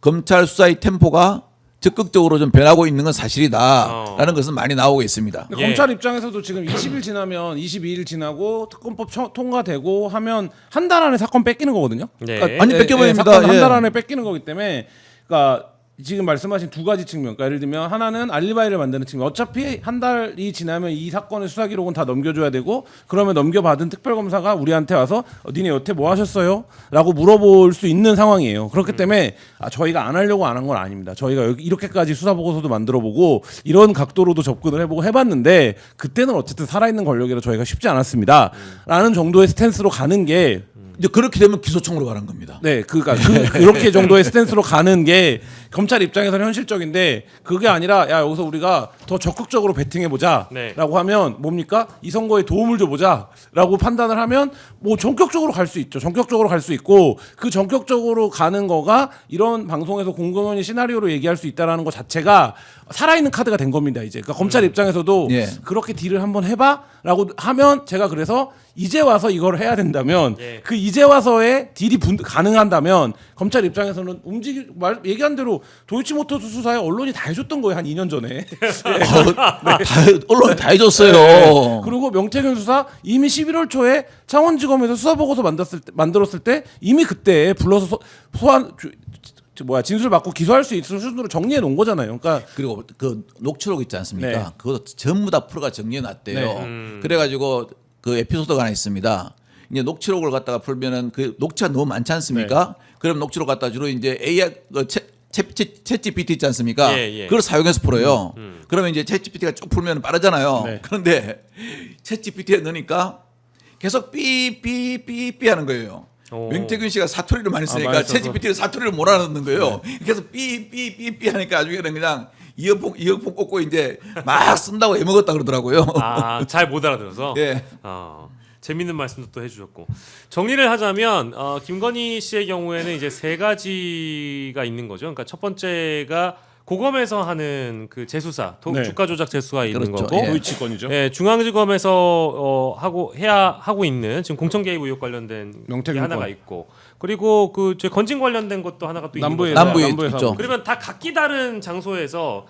검찰 수사의 템포가 적극적으로 좀 변하고 있는 건 사실이다라는 것은 많이 나오고 있습니다. 근데 예. 검찰 입장에서도 지금 20일 지나면 22일 지나고 특검법 통과되고 하면 한 달 안에 사건 뺏기는 거거든요. 네. 그러니까 완전 뺏겨버립니다. 사건 한 예. 달 안에 뺏기는 거기 때문에 그러니까 지금 말씀하신 두 가지 측면. 그러니까 예를 들면 하나는 알리바이를 만드는 측면. 어차피 한 달이 지나면 이 사건의 수사 기록은 다 넘겨줘야 되고 그러면 넘겨받은 특별검사가 우리한테 와서 니네 여태 뭐 하셨어요? 라고 물어볼 수 있는 상황이에요. 그렇기 때문에 저희가 안 하려고 안 한 건 아닙니다. 저희가 이렇게까지 수사 보고서도 만들어보고 이런 각도로도 접근을 해보고 해봤는데 그때는 어쨌든 살아있는 권력이라 저희가 쉽지 않았습니다. 라는 정도의 스탠스로 가는 게 이제 그렇게 되면 기소청으로 가는 겁니다. 네, 그러니까 그렇게 정도의 스탠스로 가는 게 검찰 입장에서는 현실적인데 그게 아니라 야 여기서 우리가 더 적극적으로 베팅해 보자라고 네. 하면 뭡니까? 이 선거에 도움을 줘 보자라고 판단을 하면 뭐 전격적으로 갈 수 있죠. 전격적으로 갈 수 있고 그 전격적으로 가는 거가 이런 방송에서 공공연히 시나리오로 얘기할 수 있다라는 것 자체가 살아있는 카드가 된 겁니다. 이제 그러니까 검찰 입장에서도 예. 그렇게 딜을 한번 해봐라고 하면 제가 그래서 이제 와서 이걸 해야 된다면 예. 그 이제 와서의 딜이 가능한다면 검찰 입장에서는 얘기한 대로 도이치모터스 수사에 언론이 다 해줬던 거예요. 한 2년 전에. 언론이 다 해줬어요. 네. 그리고 명태균 수사 이미 11월 초에 창원지검에서 수사보고서 만들었을 때 이미 그때 불러서 소환 진술 받고 기소할 수 있을 수준으로 정리해 놓은 거잖아요. 그러니까 그리고 그 녹취록 있지 않습니까? 네. 그것도 전부 다 프로가 정리해 놨대요. 네. 그래가지고 그 에피소드가 하나 있습니다. 이제 녹취록을 갖다가 풀면은 그 녹취가 너무 많지 않습니까? 그럼 녹취록 갖다 주로 이제 AI 챗 GPT 있지 않습니까? 예. 그걸 사용해서 풀어요. 그러면 이제 챗 GPT가 쭉 풀면 빠르잖아요. 네. 그런데 챗 GPT에 넣으니까 계속 삐삐삐삐 하는 거예요. 오. 명태균 씨가 사투리를 많이 쓰니까 많이 써서. 챗 GPT를 사투리를 몰아넣는 거예요. 계속 삐삐삐삐 하니까 나중에는 그냥 이어폰 꽂고 이제 막 쓴다고 해먹었다 그러더라고요. 아, 잘 못 알아들어서. 예. 재밌는 말씀도 또 해주셨고 정리를 하자면 김건희 씨의 경우에는 이제 세 가지가 있는 거죠. 그러니까 첫 번째가 고검에서 하는 그 재수사, 네. 주가 조작 재수가 있는 그렇죠. 거고, 예. 도이치건이죠. 중앙지검에서 하고 있는 지금 공천 개입 의혹 관련된 게 명태균 하나가 건. 있고, 그리고 그 건진 관련된 것도 하나가 또 있는 남부에 거죠. 남부에 남부에서 있죠. 하고. 그러면 다 각기 다른 장소에서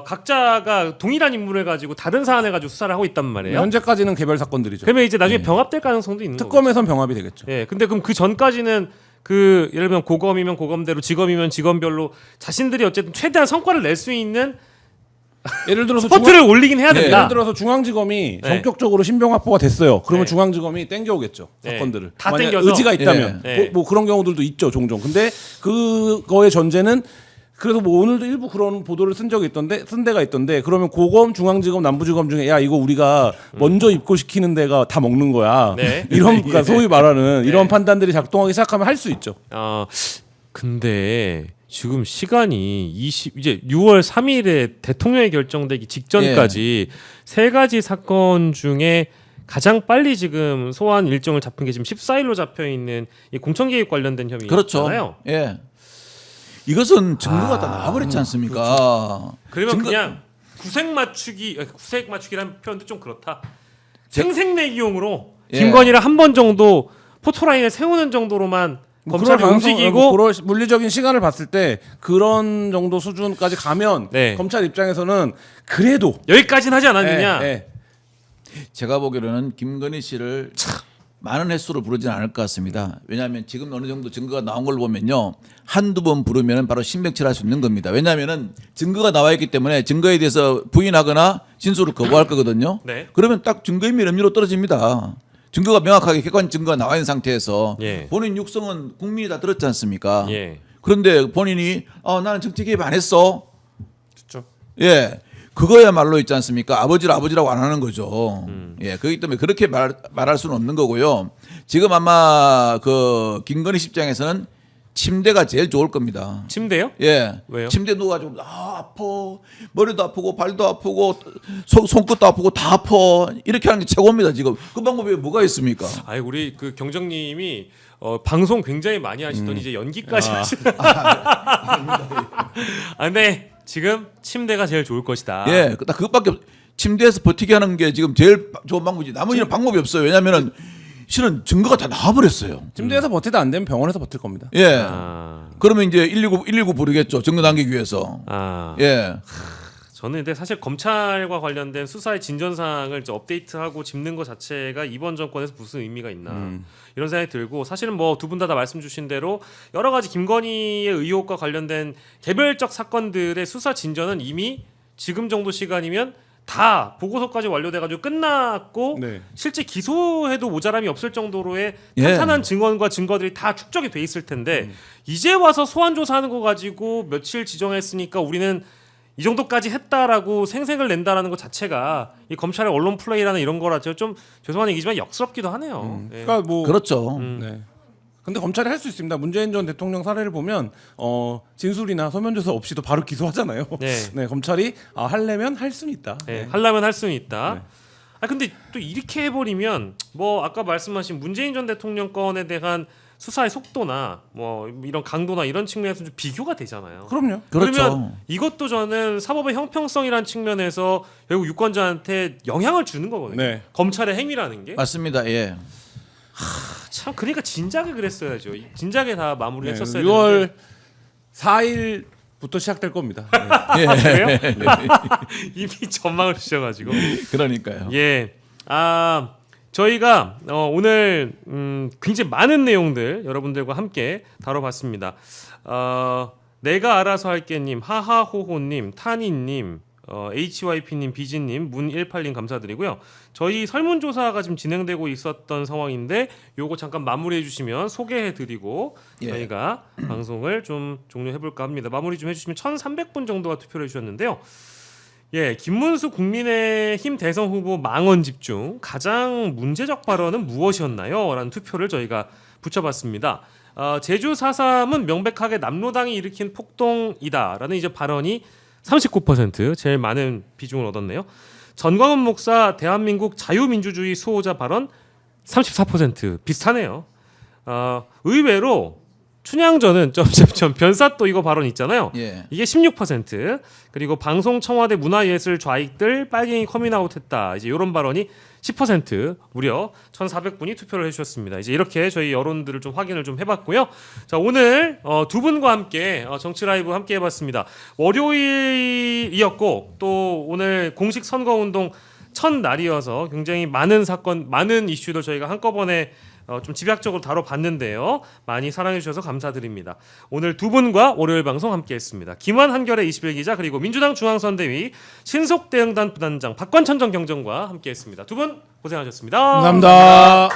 각자가 동일한 인물을 가지고 다른 사안을 가지고 수사를 하고 있단 말이에요. 현재까지는 개별 사건들이죠. 그러면 이제 나중에 병합될 가능성도 있는 거죠. 특검에선 병합이 되겠죠. 예, 근데 그럼 그 전까지는 그 예를 들면 고검이면 고검대로, 지검이면 지검별로 자신들이 어쨌든 최대한 성과를 낼 수 있는 예를 들어서 스포트를 올리긴 해야 네. 된다. 예를 들어서 중앙지검이 네. 전격적으로 신병 확보가 됐어요. 그러면 네. 중앙지검이 땡겨오겠죠. 네. 사건들을. 다 만약 땡겨서. 의지가 있다면. 네. 뭐 그런 경우들도 있죠, 종종. 근데 그거의 전제는 그래서 뭐 오늘도 일부 그런 보도를 쓴 데가 있던데 그러면 고검, 중앙지검, 남부지검 중에 야 이거 우리가 먼저 입고시키는 데가 다 먹는 거야. 네. 이런 그러니까 소위 말하는 이런 판단들이 작동하기 시작하면 할 수 있죠. 근데 지금 시간이 이제 6월 3일에 대통령이 결정되기 직전까지 세 가지 사건 중에 가장 빨리 지금 소환 일정을 잡힌 게 지금 14일로 잡혀 있는 이 공천 개입 관련된 혐의잖아요. 그렇죠. 예. 이것은 증거가 다 나와버렸지 않습니까? 그러면 증거- 그냥 구색 맞추기라는 표현도 좀 그렇다. 생색내기용으로 예. 김건희를 한 번 정도 포토라인에 세우는 정도로만 검찰이 그럴 가능성- 움직이고 그럴 물리적인 시간을 봤을 때 그런 정도 수준까지 가면 네. 검찰 입장에서는 그래도 여기까지는 하지 않았느냐. 예, 예. 제가 보기로는 김건희 씨를 많은 횟수를 부르지는 않을 것 같습니다. 왜냐하면 지금 어느 정도 증거가 나온 걸 보면요. 한두 번 부르면 바로 신백치를 할 수 있는 겁니다. 왜냐하면 증거가 나와 있기 때문에 증거에 대해서 부인하거나 진술을 거부할 거거든요. 네. 그러면 딱 증거인멸 염려로 떨어집니다. 증거가 명확하게 객관 증거가 나와 있는 상태에서 예. 본인 육성은 국민이 다 들었지 않습니까? 예. 그런데 본인이 나는 정치 개입 안 했어. 예. 그거야말로 있지 않습니까? 아버지라고 안 하는 거죠. 예. 그렇기 때문에 그렇게 말할 수는 없는 거고요. 지금 아마 그 김건희 씨 입장에서는 침대가 제일 좋을 겁니다. 침대요? 예. 왜요? 침대 누워가지고 아파. 머리도 아프고 발도 아프고 손끝도 아프고 다 아파. 이렇게 하는 게 최고입니다. 지금 그 방법이 뭐가 있습니까? 아이 우리 그 경정님이 방송 굉장히 많이 하시더니 이제 연기까지 하시. 근데 지금 침대가 제일 좋을 것이다. 예. 딱 그것밖에 침대에서 버티게 하는 게 지금 제일 좋은 방법이지. 나머지는 방법이 없어요. 왜냐하면은 실은 증거가 다 나와버렸어요. 침대에서 버티다 안 되면 병원에서 버틸 겁니다. 예. 아, 그러면 이제 119 부르겠죠. 증거 남기기 위해서. 예. 예. 저는 근데 사실 검찰과 관련된 수사의 진전사항을 이제 업데이트하고 짚는 것 자체가 이번 정권에서 무슨 의미가 있나 이런 생각이 들고 사실은 뭐 두 분 다 말씀 주신 대로 여러 가지 김건희의 의혹과 관련된 개별적 사건들의 수사 진전은 이미 지금 정도 시간이면 다 보고서까지 완료돼가지고 끝났고 네. 실제 기소해도 모자람이 없을 정도로의 예. 탄탄한 증언과 증거들이 다 축적이 돼 있을 텐데 이제 와서 소환 조사하는 거 가지고 며칠 지정했으니까 우리는 이 정도까지 했다라고 생색을 낸다라는 것 자체가 이 검찰의 언론 플레이라는 이런 거라 좀 죄송한 얘기지만 역스럽기도 하네요. 예. 그러니까 뭐 그렇죠. 네. 근데 검찰이 할 수 있습니다. 문재인 전 대통령 사례를 보면 진술이나 서면 조사 없이도 바로 기소하잖아요. 네. 검찰이 하려면 할 수는 있다. 네, 네. 하려면 할 수는 있다. 네. 근데 또 이렇게 해버리면 뭐 아까 말씀하신 문재인 전 대통령 건에 대한 수사의 속도나 뭐 이런 강도나 이런 측면에서 좀 비교가 되잖아요. 그럼요. 그렇죠. 그러면 이것도 저는 사법의 형평성이라는 측면에서 결국 유권자한테 영향을 주는 거거든요. 네. 검찰의 행위라는 게. 맞습니다. 예. 참 그러니까 진작에 그랬어야죠. 진작에 다 마무리했었어야 6월 4일부터 시작될 겁니다. 네. 예. 그래요? 이미 전망을 주셔가지고. 그러니까요. 예. 저희가 오늘 굉장히 많은 내용들 여러분들과 함께 다뤄봤습니다. 내가 알아서 할게님, 하하호호님, 타니님, HYP님, 비진님, 문18님 감사드리고요. 저희 설문조사가 지금 진행되고 있었던 상황인데 요거 잠깐 마무리해 주시면 소개해드리고 예. 저희가 방송을 좀 종료해볼까 합니다. 마무리 좀 해주시면 1,300분 정도가 투표를 해주셨는데요. 예, 김문수 국민의힘 대선 후보 망언 집중 가장 문제적 발언은 무엇이었나요? 라는 투표를 저희가 붙여봤습니다. 제주 4.3은 명백하게 남로당이 일으킨 폭동이다라는 이제 발언이 39% 제일 많은 비중을 얻었네요. 전광훈 목사 대한민국 자유민주주의 수호자 발언 34% 비슷하네요. 의외로 춘향전은 점점점 변사또 이거 발언 있잖아요. 예. 이게 16% 그리고 방송 청와대 문화예술 좌익들 빨갱이 커밍아웃했다. 이제 이런 발언이 10% 무려 1,400분이 투표를 해주셨습니다. 이제 이렇게 저희 여론들을 좀 확인을 좀 해봤고요. 자 오늘 두 분과 함께 정치 라이브 함께 해봤습니다. 월요일이었고 또 오늘 공식 선거운동 첫날이어서 굉장히 많은 사건, 많은 이슈들 저희가 한꺼번에 좀 집약적으로 다뤄봤는데요. 많이 사랑해주셔서 감사드립니다. 오늘 두 분과 월요일 방송 함께했습니다. 김환 한결의 21 기자 그리고 민주당 중앙선대위 신속대응단 부단장 박관천 전 경정과 함께했습니다. 두 분 고생하셨습니다. 감사합니다.